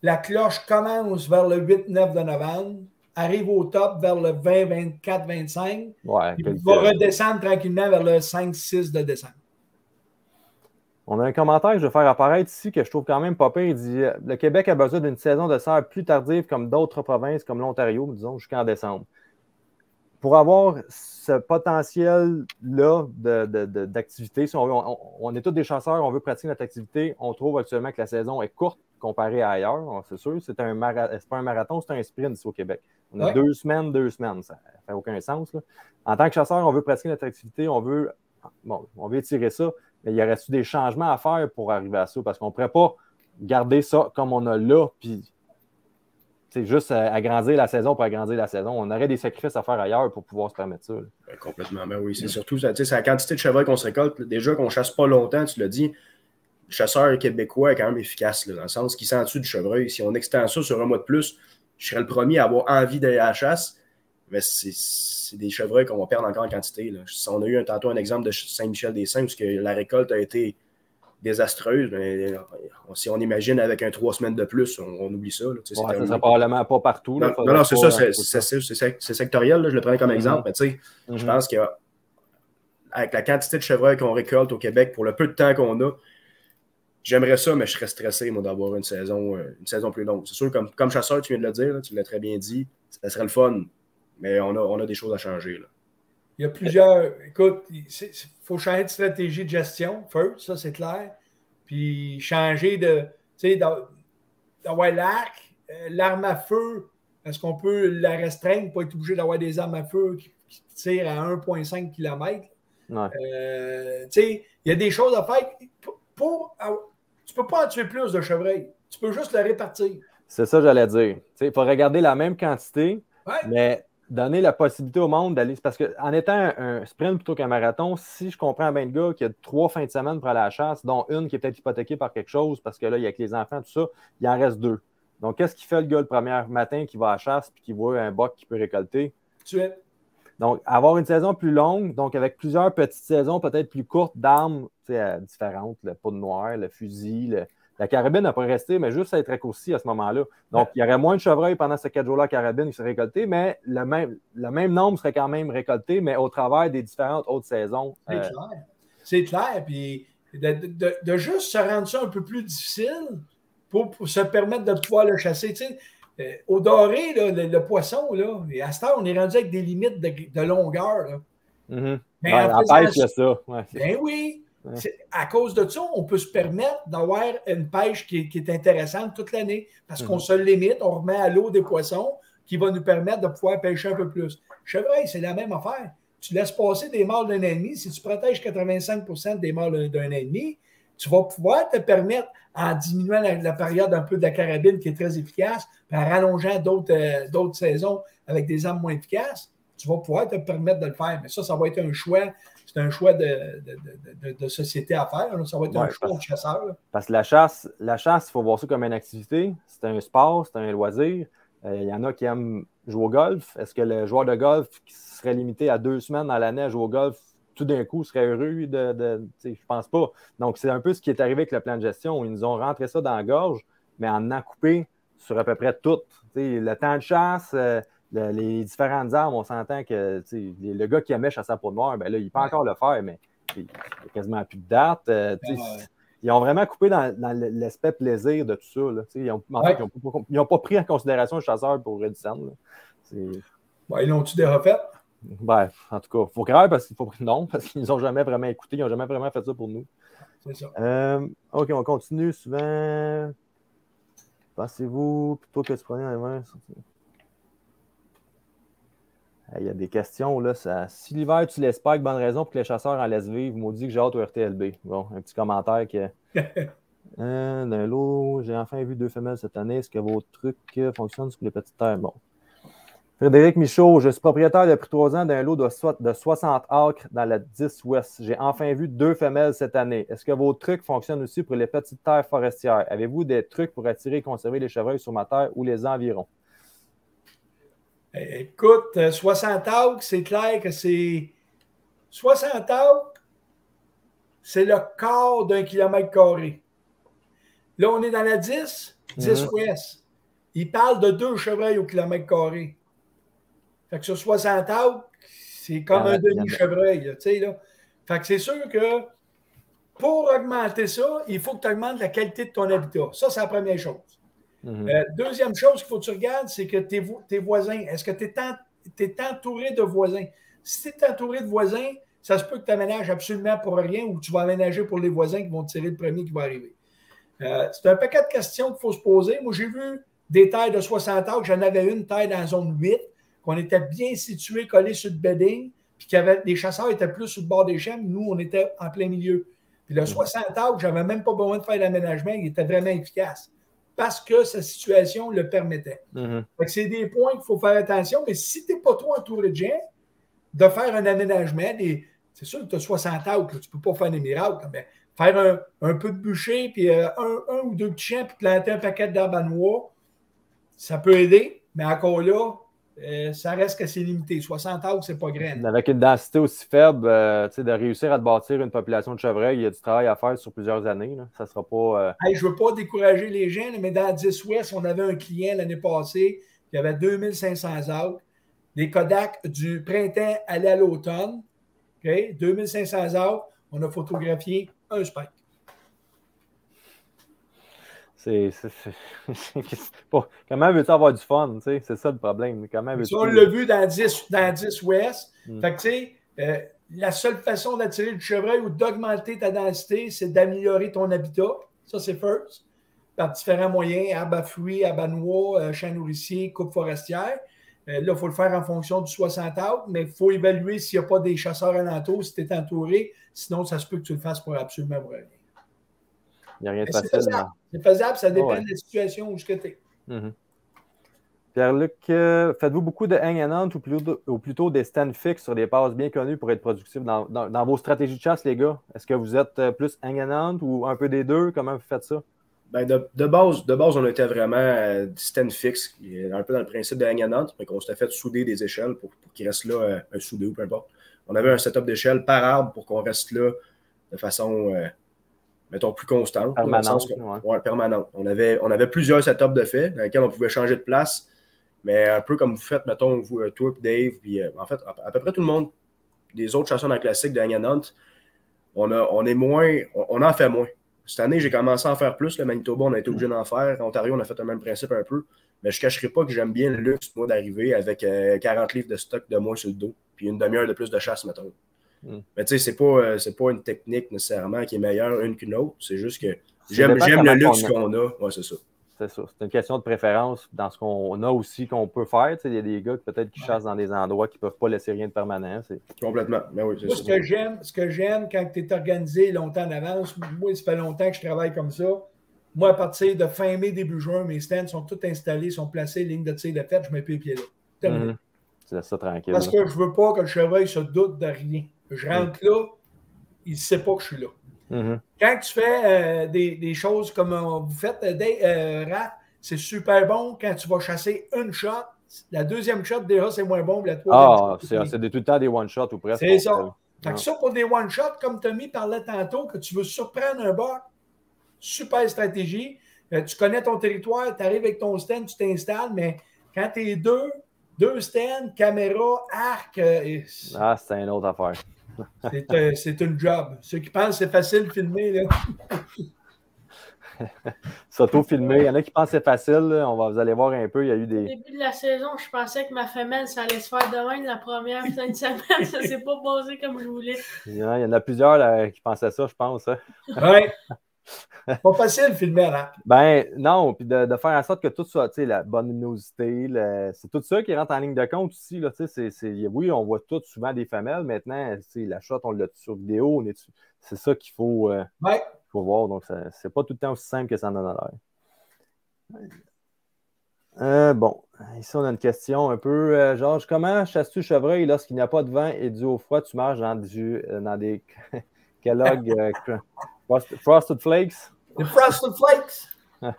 la cloche commence vers le 8-9 de novembre. arrive au top vers le 20, 24, 25. Ouais, Il va redescendre tranquillement vers le 5, 6 de décembre. On a un commentaire que je vais faire apparaître ici que je trouve quand même pas pire. Il dit le Québec a besoin d'une saison de serre plus tardive comme d'autres provinces, comme l'Ontario, disons, jusqu'en décembre. Pour avoir ce potentiel-là d'activité, si on est tous des chasseurs, on veut pratiquer notre activité, on trouve actuellement que la saison est courte comparée à ailleurs, c'est sûr. C'est pas un marathon, c'est un sprint ici au Québec. On a 2 semaines, 2 semaines. Ça ne fait aucun sens. Là. En tant que chasseur, on veut pratiquer notre activité, on veut étirer ça, mais il y aurait-tu des changements à faire pour arriver à ça? Parce qu'on ne pourrait pas garder ça comme on a là, puis c'est juste agrandir la saison pour agrandir la saison. On aurait des sacrifices à faire ailleurs pour pouvoir se permettre ça. Ben, complètement. Ben oui, c'est surtout c'est la quantité de chevreuils qu'on se récolte. Déjà qu'on ne chasse pas longtemps, tu l'as dit, le chasseur québécois est quand même efficace, là, dans le sens qu'il sent-tu du chevreuil. Si on extend ça sur un mois de plus, je serais le premier à avoir envie d'aller à la chasse, mais c'est des chevreuils qu'on va perdre encore en quantité. Là. On a eu tantôt un exemple de Saint-Michel-des-Saints où la récolte a été désastreuse. Mais si on imagine avec 3 semaines de plus, on oublie ça. Là, ça ne sera probablement pas partout. Là, non, c'est ça, c'est sectoriel. Là, je le prenais comme exemple. Mais je pense qu'avec la quantité de chevreuils qu'on récolte au Québec pour le peu de temps qu'on a, j'aimerais ça, mais je serais stressé, moi, d'avoir une saison plus longue. C'est sûr, comme chasseur, tu viens de le dire, là, tu l'as très bien dit, ça serait le fun, mais on a des choses à changer. Là. Il y a plusieurs. Écoute, il faut changer de stratégie de gestion, first, ça c'est clair. Puis changer de. Tu sais, d'avoir l'arme à feu, est-ce qu'on peut la restreindre, pas être obligé d'avoir des armes à feu qui tirent à 1,5 km? Ouais. Tu sais, il y a des choses à faire. Tu ne peux pas en tuer plus de chevreuils. Tu peux juste le répartir. C'est ça que j'allais dire. Il faudrait garder la même quantité, mais donner la possibilité au monde d'aller. Parce qu'en étant un sprint plutôt qu'un marathon, si je comprends bien le gars qui a 3 fins de semaine pour aller à la chasse, dont une qui est peut-être hypothéquée par quelque chose, parce que là, il y a que les enfants, tout ça, il en reste 2. Donc, qu'est-ce qu'il fait le gars le premier matin qui va à la chasse et qui voit un boc qu'il peut récolter? Donc, avoir une saison plus longue, donc avec plusieurs petites saisons peut-être plus courtes d'armes différentes, le pot de noir, le fusil, la carabine n'a pas resté, mais juste être raccourci à ce moment-là. Donc, il y aurait moins de chevreuils pendant ces 4 jours-là à carabine qui seraient récoltés, mais le même nombre serait quand même récolté, mais au travers des différentes autres saisons. C'est clair. Puis de juste se rendre ça un peu plus difficile pour se permettre de pouvoir le chasser. Tu sais, au doré, là, le poisson, là, et à ce temps, on est rendu avec des limites de longueur. Là. Mm-hmm. La pêche, il y a ça. Ouais, ben oui. Ouais. À cause de ça, on peut se permettre d'avoir une pêche qui est intéressante toute l'année parce qu'on se limite, on remet à l'eau des poissons qui va nous permettre de pouvoir pêcher un peu plus. Chevreuil, c'est la même affaire. Tu laisses passer des mâles d'un ennemi. Si tu protèges 85% des mâles d'un ennemi, tu vas pouvoir te permettre, en diminuant la période un peu de la carabine qui est très efficace, puis en rallongeant d'autres saisons avec des armes moins efficaces, tu vas pouvoir te permettre de le faire. Mais ça va être un choix. C'est un choix de société à faire. Là. Ça va être un choix de chasseur. Là. Parce que la chasse, il faut voir ça comme une activité. C'est un sport, c'est un loisir. Il y en a qui aiment jouer au golf. Est-ce que le joueur de golf qui serait limité à 2 semaines dans l'année à jouer au golf, tout d'un coup, serait heureux je pense pas. Donc, c'est un peu ce qui est arrivé avec le plan de gestion. Ils nous ont rentré ça dans la gorge, mais en coupé sur à peu près tout. Le temps de chasse, les différentes armes, on s'entend que le gars qui aimait chasser à peau de noir, ben là, il peut encore le faire, mais il n'y a quasiment plus de date. Ils ont vraiment coupé dans l'aspect plaisir de tout ça. Là. Ils n'ont pas pris en considération le chasseur pour Redicen. Ils l'ont-tu déjà fait? Ben, en tout cas, il faut croire parce qu'ils nous ont jamais vraiment écoutés, ils n'ont jamais vraiment fait ça pour nous. C'est ça. OK, on continue souvent. Pensez-vous plutôt que tu prenais la main? Il y a des questions, là. Si l'hiver, tu laisses pas avec bonne raison pour que les chasseurs en laissent vivre, maudit que j'ai hâte au RTLB. Bon, un petit commentaire que. D'un lot, j'ai enfin vu 2 femelles cette année. Est-ce que vos trucs fonctionnent sur les petites terres? Bon. Frédéric Michaud, je suis propriétaire depuis 3 ans d'un lot de 60 acres dans la 10 Ouest. J'ai enfin vu 2 femelles cette année. Est-ce que vos trucs fonctionnent aussi pour les petites terres forestières? Avez-vous des trucs pour attirer et conserver les chevreuils sur ma terre ou les environs? Écoute, 60 acres, c'est clair que c'est... 60 acres, c'est le quart d'1 km². Là, on est dans la 10 Ouest. Il parle de 2 chevreuils au kilomètre carré. Fait que sur 60 acres, c'est comme un demi-chevreuil. Là. Fait que c'est sûr que pour augmenter ça, il faut que tu augmentes la qualité de ton habitat. Ça, c'est la première chose. Deuxième chose qu'il faut que tu regardes, c'est que tes voisins, est-ce que tu es entouré de voisins? Si tu es entouré de voisins, ça se peut que tu aménages absolument pour rien ou tu vas aménager pour les voisins qui vont tirer le premier qui va arriver. C'est un paquet de questions qu'il faut se poser. Moi, j'ai vu des tailles de 60 acres. J'en avais une taille dans la zone 8, qu'on était bien situé, collé sur le bedding, puis les chasseurs étaient plus sur le bord des chemins. Nous, on était en plein milieu. Puis le 60 acres, je n'avais même pas besoin de faire l'aménagement. Il était vraiment efficace parce que sa situation le permettait. Fait que c'est des points qu'il faut faire attention. Mais si tu n'es pas trop entouré de gens, de faire un aménagement, c'est sûr que tu as 60 acres, tu ne peux pas faire des miracles. Mais faire un peu de bûcher, puis un ou deux petits champs, puis planter un paquet d'arbres à noix, ça peut aider, mais encore là, ça reste que c'est limité. 60 acres, c'est pas grand. Avec une densité aussi faible, de réussir à te bâtir une population de chevreuils, il y a du travail à faire sur plusieurs années. Là. Ça sera pas. Je ne veux pas décourager les gens, mais dans 10 Ouest, on avait un client l'année passée qui avait 2500 acres. Les Kodak du printemps allaient à l'automne. Okay? 2500 acres, on a photographié un spike. Comment veux-tu avoir du fun? C'est ça le problème. On l'a vu dans 10 Ouest. Fait que, la seule façon d'attirer du chevreuil ou d'augmenter ta densité, c'est d'améliorer ton habitat. Ça, c'est first. Par différents moyens, arbres à fruits, arbres à noix, champs nourriciers, coupe forestière. Là, il faut le faire en fonction du 60 acres, mais il faut évaluer s'il n'y a pas des chasseurs alentours, si tu es entouré. Sinon, ça se peut que tu le fasses pour absolument rien. Il n'y a rien de facile. C'est faisable, ça dépend de la situation où tu es. Pierre-Luc, faites-vous beaucoup de hang and hunt ou plutôt des stands fixes sur des passes bien connues pour être productifs dans vos stratégies de chasse, les gars? Est-ce que vous êtes plus hang and hunt ou un peu des deux? Comment vous faites ça? Ben de base, on était vraiment stand fixe, un peu dans le principe de hang and hunt, mais qu'on s'était fait souder des échelles pour qu'il reste là un soudé ou peu importe. On avait un setup d'échelle par arbre pour qu'on reste là de façon, mettons, plus constante. Permanente. Permanente. On avait plusieurs setups de fait dans lesquels on pouvait changer de place, mais un peu comme vous faites, mettons, vous, toi et Dave, puis en fait, à peu près tout le monde, des autres chasseurs dans le classique de hang and hunt, on en fait moins. Cette année, j'ai commencé à en faire plus. Le Manitoba, on a été obligé d'en faire. En Ontario, on a fait le même principe un peu. Mais je ne cacherai pas que j'aime bien le luxe, moi, d'arriver avec 40 livres de stock de moins sur le dos, puis une demi-heure de plus de chasse, mettons. Mais tu sais, c'est pas une technique nécessairement qui est meilleure une qu'une autre. C'est juste que j'aime le luxe qu'on a. Ouais, c'est ça. C'est ça. C'est une question de préférence dans ce qu'on a aussi qu'on peut faire. Il y a des gars peut-être qui chassent dans des endroits qui ne peuvent pas laisser rien de permanent. Complètement. Mais oui, moi, ce que j'aime quand tu es organisé longtemps d'avance, moi, ça fait longtemps que je travaille comme ça. Moi, à partir de fin mai, début juin, mes stands sont tous installés, sont placés, ligne de tir de fête, je mets plus les pieds là. Tu laisses ça tranquille. Parce que je ne veux pas que le chevreuil se doute de rien. Je rentre là, il ne sait pas que je suis là. Quand tu fais des choses comme vous faites, Raph, c'est super bon quand tu vas chasser une shot. La deuxième shot, déjà, c'est moins bon. La troisième c'est tout le temps des one-shots ou presque. C'est ça. Fait que ça, pour des one-shots, comme Tommy parlait tantôt, que tu veux surprendre un buck, super stratégie. Tu connais ton territoire, tu arrives avec ton stand, tu t'installes, mais quand tu es deux stands, caméra, arc. C'est une autre affaire. C'est une job. Ceux qui pensent que c'est facile de filmer, là. S'auto-filmer. Il y en a qui pensent que c'est facile. Vous allez voir un peu. Il y a eu des. Au début de la saison, je pensais que ma femelle, ça allait se faire de même la première fin de semaine. Ça ne s'est pas posé comme je voulais. Il y en a plusieurs là, qui pensaient ça, je pense. Hein. Oui. Pas facile de filmer, là. Ben non, puis de faire en sorte que tout soit, la bonne luminosité, c'est tout ça qui rentre en ligne de compte aussi. Là, oui, on voit tout souvent des femelles. Maintenant, la shot, on l'a sur vidéo. C'est ça qu'il faut, faut voir. Donc, c'est pas tout le temps aussi simple que ça en a l'air. Bon, ici, on a une question un peu. Georges, comment chasses-tu le chevreuil lorsqu'il n'y a pas de vent et dû au froid, tu marches dans des Kellogg Frosted Flakes? Les Frosted Flakes!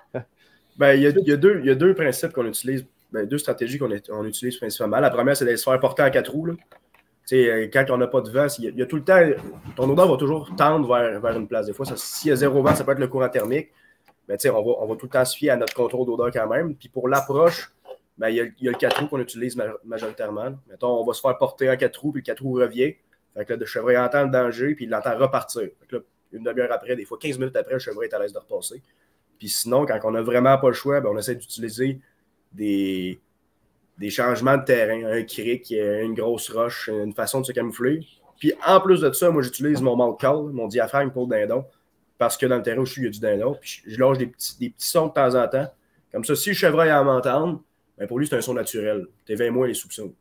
Ben, il y a deux principes qu'on utilise, deux stratégies qu'on utilise principalement. La première, c'est de se faire porter en 4 roues. Là. Quand on n'a pas de vent, il y a tout le temps, ton odeur va toujours tendre vers une place. Des fois, s'il y a 0 vent, ça peut être le courant thermique. Mais on va tout le temps se fier à notre contrôle d'odeur quand même. Puis pour l'approche, ben, il y a le 4 roues qu'on utilise majoritairement. Mettons, on va se faire porter en 4 roues, puis le 4 roues revient. Fait que là, le chevreuil entend le danger, puis il l'entend repartir. Fait que là, une demi-heure après, des fois 15 minutes après, le chevreuil est à l'aise de repasser. Puis sinon, quand on n'a vraiment pas le choix, ben, on essaie d'utiliser des changements de terrain, un cric, une grosse roche, une façon de se camoufler. Puis en plus de ça, moi, j'utilise mon mouth call, mon diaphragme pour le dindon, parce que dans le terrain où je suis, il y a du dindon. Puis je lâche des petits sons de temps en temps. Comme ça, si le chevreuil a à m'entendre, ben pour lui, c'est un son naturel. T'éveilles moins les soupçons.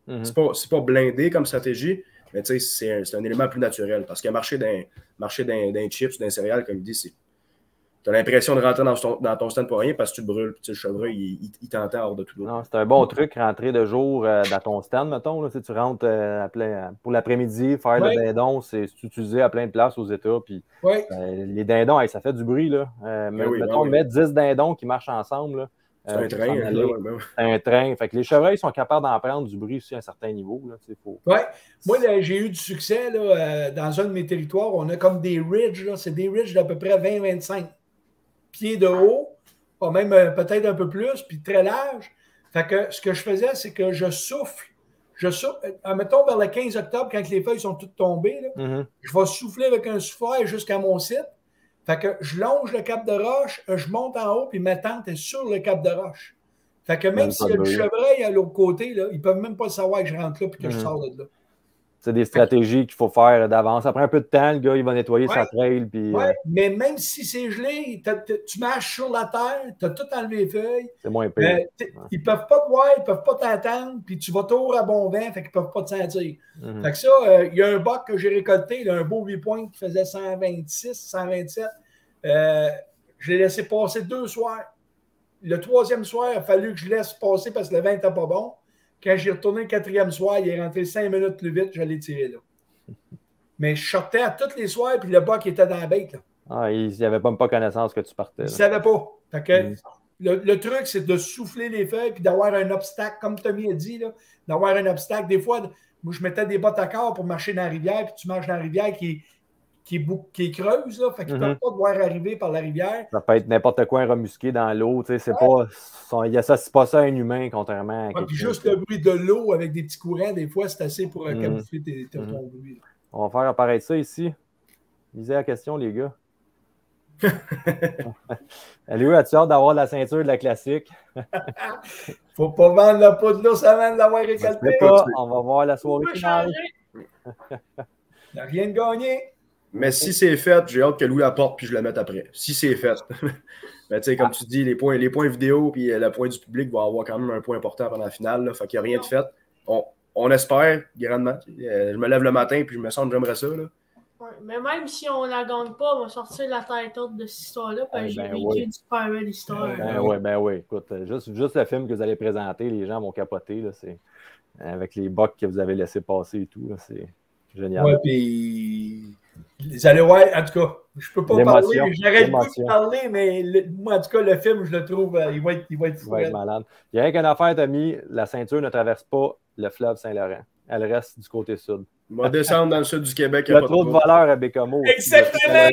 C'est pas blindé comme stratégie, mais tu sais, c'est un élément plus naturel. Parce que marcher d'un chips, d'un céréal, comme il dit, c'est. Tu as l'impression de rentrer dans ton stand pour rien parce que tu te brûles. Puis, le chevreuil, il t'entend hors de tout. Non, c'est un bon truc, rentrer de jour dans ton stand, mettons. Là, si tu rentres pour l'après-midi, faire le dindon, c'est utilisé à plein de places aux États. Puis, les dindons, ça fait du bruit. Là. Mettons, mettre 10 dindons qui marchent ensemble. Là, c'est un train. C'est un train. Fait que les chevreuils sont capables d'en prendre du bruit aussi à un certain niveau. Là, Moi, j'ai eu du succès là, dans un de mes territoires. On a comme des ridges. C'est des ridges d'à peu près 20-25 pieds de haut, pas même peut-être un peu plus, puis très large. Fait que ce que je faisais, c'est que je souffle. Mettons vers le 15 octobre, quand les feuilles sont toutes tombées, là, je vais souffler avec un souffleur jusqu'à mon site. Fait que je longe le cap de roche, je monte en haut, puis ma tente est sur le cap de roche. Fait que même s'il y a du chevreuil à l'autre côté, là, ils ne peuvent même pas savoir que je rentre là et que je sors de là. C'est des stratégies qu'il faut faire d'avance. Après un peu de temps, le gars, il va nettoyer sa trail. Puis, mais même si c'est gelé, tu marches sur la terre, tu as tout enlevé les feuilles. C'est moins pire. Ils ne peuvent pas te voir, ils ne peuvent pas t'entendre, puis tu vas toujours à bon vent, fait qu'ils ne peuvent pas te sentir. Fait que ça, il y a un buck que j'ai récolté, là, un beau 8 points qui faisait 126, 127. Je l'ai laissé passer 2 soirs. Le 3e soir, il a fallu que je laisse passer parce que le vent n'était pas bon. Quand j'ai retourné le 4e soir, il est rentré 5 minutes plus vite, je l'ai tiré là. Mais je sortais à tous les soirs, puis le buck était dans la bête. Là. Il n'avait même pas connaissance que tu partais. Il ne savait pas. Fait que, le truc, c'est de souffler les feuilles, puis d'avoir un obstacle, comme Tommy a dit, d'avoir un obstacle. Des fois, moi, je mettais des bottes à corps pour marcher dans la rivière, puis tu marches dans la rivière qui est creuse, là, fait qu'ils ne peuvent pas te voir arriver par la rivière. Ça peut être n'importe quoi, un remusqué dans l'eau, tu sais, c'est pas... Il associe pas ça à un humain, contrairement à puis juste le bruit de l'eau avec des petits courants, des fois, c'est assez pour camoufler ton bruit. Là. On va faire apparaître ça ici. Lisez la question, les gars. Allez, as-tu hâte d'avoir la ceinture de la classique? Faut pas vendre la peau de l'ours avant de l'avoir récolté. On va voir la soirée finale. Il n'y a rien de gagné. Mais si c'est fait, j'ai hâte que Louis apporte puis je le mette après. Si c'est fait. Mais tu sais, comme tu dis, les points vidéo puis le point du public va avoir quand même un point important pendant la finale. Là, fait qu'il n'y a rien de fait. On espère grandement. Je me lève le matin puis je me sens que j'aimerais ça. Là. Ouais, mais même si on ne la gagne pas, on va sortir la tête haute de cette histoire-là parce que j'ai vécu une super belle histoire. Ben oui. Écoute, juste le film que vous allez présenter, les gens vont capoter. Là, avec les bucks que vous avez laissés passer et tout. Là, c'est génial. Ouais, puis... Vous allez voir, en tout cas, je peux pas parler, j'arrête pas de parler, mais moi, en tout cas, le film, je le trouve, il va être fou. Il va être malade. Il y a rien qu'une affaire, Tommy, la ceinture ne traverse pas le fleuve Saint-Laurent. Elle reste du côté sud. On va descendre dans le sud du Québec. Il y a trop de valeur à Bécomo. Exactement!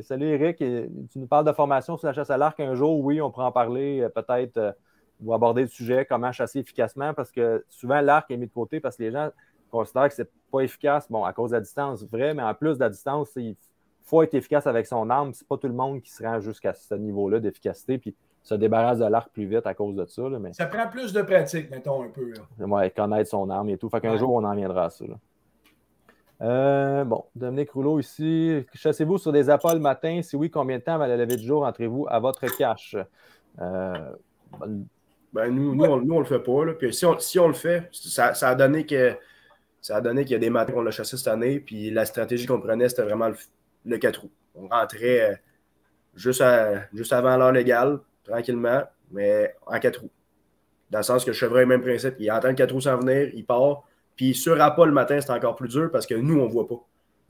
Salut Eric, tu nous parles de formation sur la chasse à l'arc un jour. Oui, on pourra en parler peut-être ou aborder le sujet, comment chasser efficacement, parce que souvent l'arc est mis de côté parce que les gens considèrent que c'est pas efficace, bon, à cause de la distance, vrai, mais en plus de la distance, il faut être efficace avec son arme. C'est pas tout le monde qui se rend jusqu'à ce niveau-là d'efficacité, puis se débarrasse de l'arc plus vite à cause de ça. Là, mais... Ça prend plus de pratique, mettons, un peu. Oui, connaître son arme et tout. Fait qu'un jour, on en viendra à ça. Bon, Dominique Rouleau ici. Chassez-vous sur des appâts le matin? Si oui, combien de temps à la levée du jour entrez-vous à votre cache? Nous, on le fait pas. Là. Puis si on le fait, ça a donné qu'il y a des matins qu'on l'a chassé cette année, puis la stratégie qu'on prenait, c'était vraiment le 4 roues. On rentrait juste avant l'heure légale, tranquillement, mais en 4 roues. Dans le sens que le chevreuil, même principe, il entend le 4 roues s'en venir, il part. Puis sur appât le matin, c'est encore plus dur parce que nous, on ne voit pas.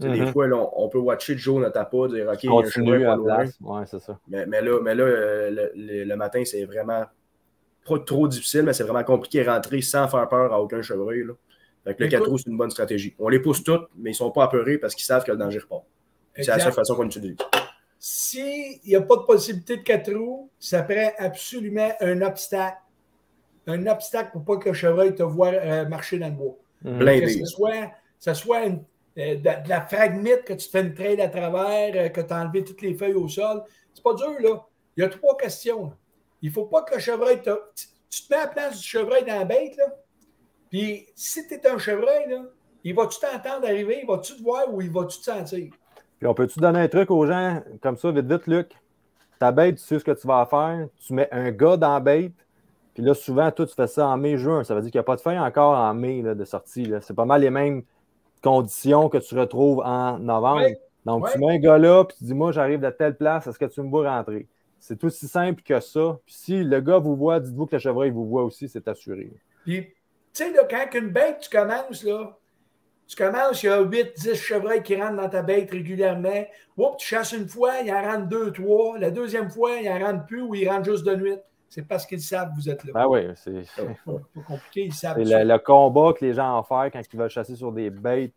Des fois, là, on peut watcher le jour notre appât, dire OK, il y a un chevreuil pas loin. Ouais, c'est ça. Mais là, le matin, c'est vraiment pas trop difficile, mais c'est vraiment compliqué de rentrer sans faire peur à aucun chevreuil. Là. Fait que le 4 roues, c'est une bonne stratégie. On les pousse toutes, mais ils ne sont pas apeurés parce qu'ils savent que le danger repart. C'est la seule façon qu'on utilise. s'il n'y a pas de possibilité de 4 roues, ça prend absolument un obstacle. Un obstacle pour pas que le chevreuil te voie marcher dans le bois. Que ce soit de la fragmite que tu te fais une traîne à travers, que tu as enlevé toutes les feuilles au sol. C'est pas dur, là. Il y a 3 questions. Là. Il ne faut pas que le chevreuil te... Tu te mets à la place du chevreuil dans la bête, là. Puis si tu es un chevreuil, là, il va-tu t'entendre arriver, il va-tu te voir ou il va-tu te sentir? Puis on peut-tu donner un truc aux gens comme ça, vite, vite, Luc? Ta bête, tu sais ce que tu vas faire. Tu mets un gars dans la bête. Puis là, souvent, toi, tu fais ça en mai, juin. Ça veut dire qu'il n'y a pas de feuilles encore en mai là, de sortie. Là. C'est pas mal les mêmes conditions que tu retrouves en novembre. Oui. Donc, tu mets un gars là, puis tu dis, moi, j'arrive de telle place, est-ce que tu me vois rentrer? C'est aussi simple que ça. Puis si le gars vous voit, dites-vous que le chevreuil vous voit aussi, c'est assuré. Puis, tu sais, là, quand une bête, tu commences, il y a 8-10 chevreuils qui rentrent dans ta bête régulièrement. Oups, tu chasses une fois, il en rentre 2-3. La deuxième fois, il en rentre plus ou il rentre juste de nuit. C'est parce qu'ils savent que vous êtes là. Ben oui, c'est pas compliqué, ils savent. C'est le combat que les gens en font quand ils veulent chasser sur des bêtes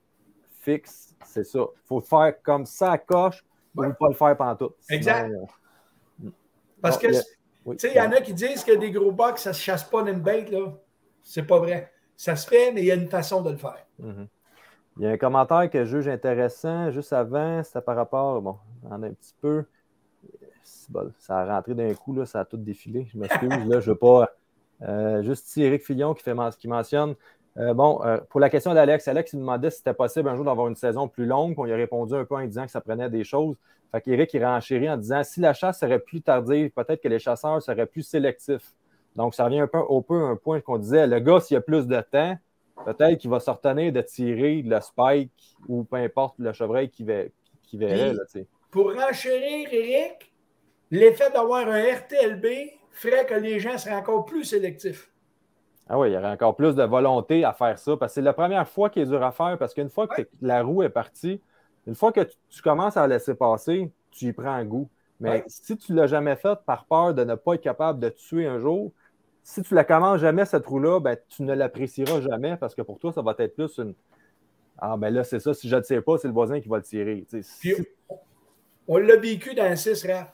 fixes, c'est ça. Il faut faire comme ça à coche ou ne pas le faire pantoute. Exact. Parce que, tu sais, il y en a qui disent que des gros box, ça ne se chasse pas d'une bête, là. C'est pas vrai. Ça se fait, mais il y a une façon de le faire. Il y a un commentaire que je juge intéressant juste avant, c'était par rapport, bon, on a un petit peu. Bon, ça a rentré d'un coup, là, ça a tout défilé. Je m'excuse, là, je ne veux pas. Juste Eric Fillon qui mentionne. Pour la question d'Alex, Alex il demandait si c'était possible un jour d'avoir une saison plus longue. On lui a répondu un peu en disant que ça prenait des choses. Fait qu'Éric, il renchérit en disant si la chasse serait plus tardive, peut-être que les chasseurs seraient plus sélectifs. Donc, ça revient un peu un point qu'on disait. Le gars, s'il a plus de temps, peut-être qu'il va se retenir de tirer le spike ou peu importe le chevreuil qui verrait. Là, pour renchérir, Éric, l'effet d'avoir un RTLB ferait que les gens seraient encore plus sélectifs. Ah oui, il y aurait encore plus de volonté à faire ça, parce que c'est la première fois qui est dur à faire, parce qu'une fois que la roue est partie, une fois que tu commences à la laisser passer, tu y prends goût. Mais si tu ne l'as jamais fait par peur de ne pas être capable de tuer un jour, si tu ne la commences jamais, cette roue-là, ben, tu ne l'apprécieras jamais, parce que pour toi, ça va être plus une... Ah ben là, c'est ça, si je ne le tire pas, c'est le voisin qui va le tirer. Puis, on l'a vécu dans le 6 RAF.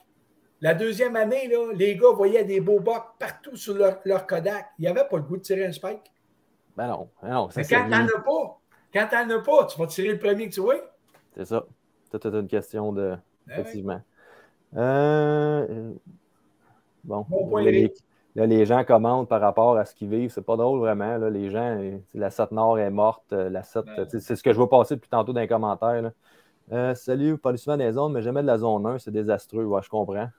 La deuxième année, là, les gars voyaient des beaux bocs partout sur leur Kodak. Il n'y avait pas le goût de tirer un spike. Ben non. Mais quand tu n'en as pas, tu vas tirer le premier que tu vois. C'est ça. C'est une question de... Effectivement. Bon point là, les gens commentent par rapport à ce qu'ils vivent. C'est pas drôle vraiment. Là. Les gens, la 7 Nord est morte. La 7, c'est ce que je vois passer depuis tantôt dans les commentaires. Là. Salut, pas souvent des zones, mais jamais de la zone 1, c'est désastreux. Ouais, je comprends.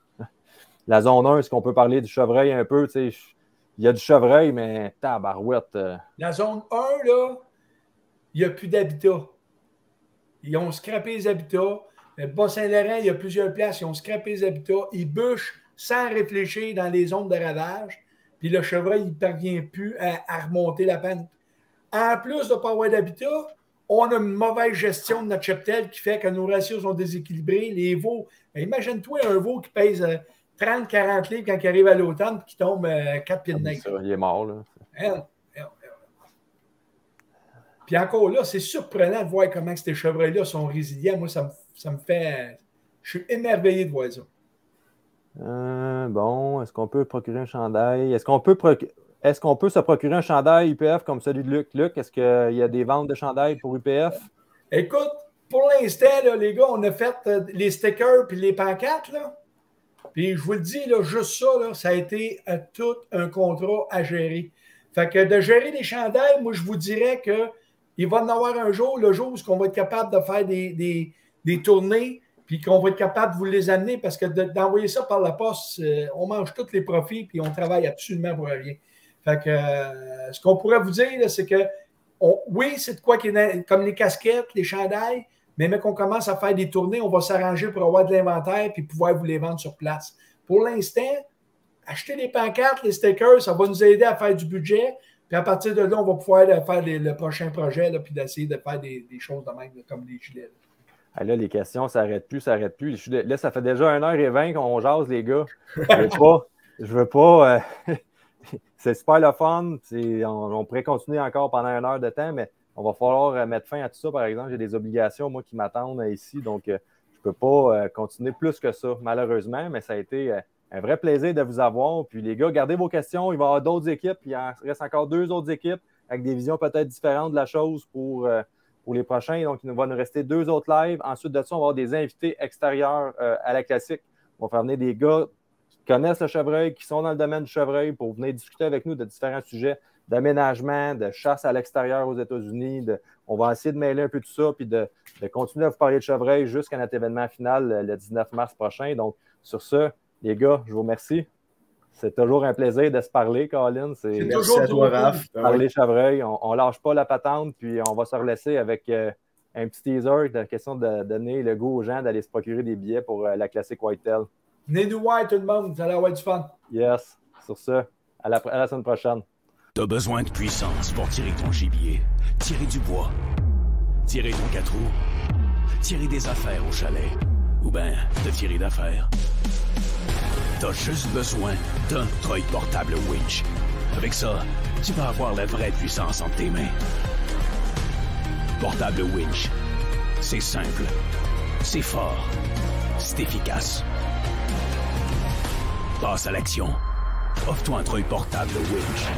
La zone 1, est-ce qu'on peut parler du chevreuil un peu? Il y a du chevreuil, mais tabarouette. La zone 1, là, il n'y a plus d'habitat. Ils ont scrappé les habitats. Le Bas-Saint-Laurent, il y a plusieurs places. Ils ont scrappé les habitats. Ils bûchent sans réfléchir dans les zones de ravage. Puis le chevreuil, il ne parvient plus à remonter la pente. En plus de ne pas avoir d'habitat, on a une mauvaise gestion de notre cheptel qui fait que nos ratios sont déséquilibrés. Les veaux, imagine-toi un veau qui pèse 30-40 livres quand il arrive à l'automne et qui tombe 4 pieds de neige. Il est mort, là. Puis encore là, c'est surprenant de voir comment ces chevreuils-là sont résilients. Moi, ça me fait... Je suis émerveillé de voir ça. Bon, est-ce qu'on peut procurer un chandail? Est-ce qu'on peut se procurer un chandail UPF comme celui de Luc? Luc, est-ce qu'il y a des ventes de chandail pour UPF? Écoute, pour l'instant, là, les gars, on a fait les stickers puis les pancartes, là. Puis je vous le dis, là, juste ça, là, ça a été tout un contrat à gérer. Fait que de gérer les chandails, moi, je vous dirais qu'il va en avoir un jour, le jour où on va être capable de faire des tournées, puis qu'on va être capable de vous les amener, parce que d'envoyer ça par la poste, on mange tous les profits, puis on travaille absolument pour rien. Fait que ce qu'on pourrait vous dire, là, c'est que oui, c'est de quoi qui est comme les casquettes, les chandails, mais qu'on commence à faire des tournées, on va s'arranger pour avoir de l'inventaire puis pouvoir vous les vendre sur place. Pour l'instant, acheter les pancartes, les stickers, ça va nous aider à faire du budget. Puis à partir de là, on va pouvoir faire le prochain projet, là, puis d'essayer de faire des choses de même, là, comme les gilets. Là. Là, les questions, ça n'arrête plus. Là, ça fait déjà 1h20 qu'on jase, les gars. Je veux pas. C'est super le fun. On pourrait continuer encore pendant 1 heure de temps, mais on va falloir mettre fin à tout ça. Par exemple, j'ai des obligations, moi, qui m'attendent ici. Donc, je ne peux pas continuer plus que ça, malheureusement, mais ça a été un vrai plaisir de vous avoir. Puis les gars, gardez vos questions. Il va y avoir d'autres équipes. Il en reste encore 2 autres équipes avec des visions peut-être différentes de la chose pour les prochains. Donc, il va nous rester 2 autres lives. Ensuite de ça, on va avoir des invités extérieurs à la classique. On va faire venir des gars qui connaissent le chevreuil, qui sont dans le domaine du chevreuil pour venir discuter avec nous de différents sujets d'aménagement, de chasse à l'extérieur aux États-Unis. On va essayer de mêler un peu tout ça puis de continuer à vous parler de chevreuil jusqu'à notre événement final le 19 mars prochain. Donc, sur ce, les gars, je vous remercie. C'est toujours un plaisir de se parler, Colin. C'est Merci à toi, Raph. Parler chevreuil. On ne lâche pas la patente, puis on va se relaisser avec un petit teaser de la question de donner le goût aux gens d'aller se procurer des billets pour la classique Whitetail. Venez nous voir, tout le monde. Ça va avoir du fun. Yes. Sur ce, à la semaine prochaine. T'as besoin de puissance pour tirer ton gibier, tirer du bois, tirer ton 4 roues, tirer des affaires au chalet, ou ben de tirer d'affaires. T'as juste besoin d'un treuil portable winch. Avec ça, tu vas avoir la vraie puissance entre tes mains. Portable winch, c'est simple, c'est fort, c'est efficace. Passe à l'action. Offre-toi un treuil portable winch.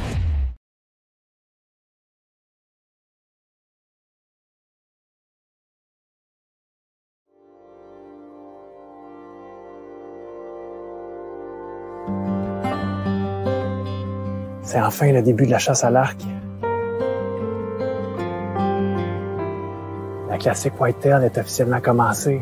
C'est enfin le début de la chasse à l'arc. La classique Whitetail est officiellement commencée.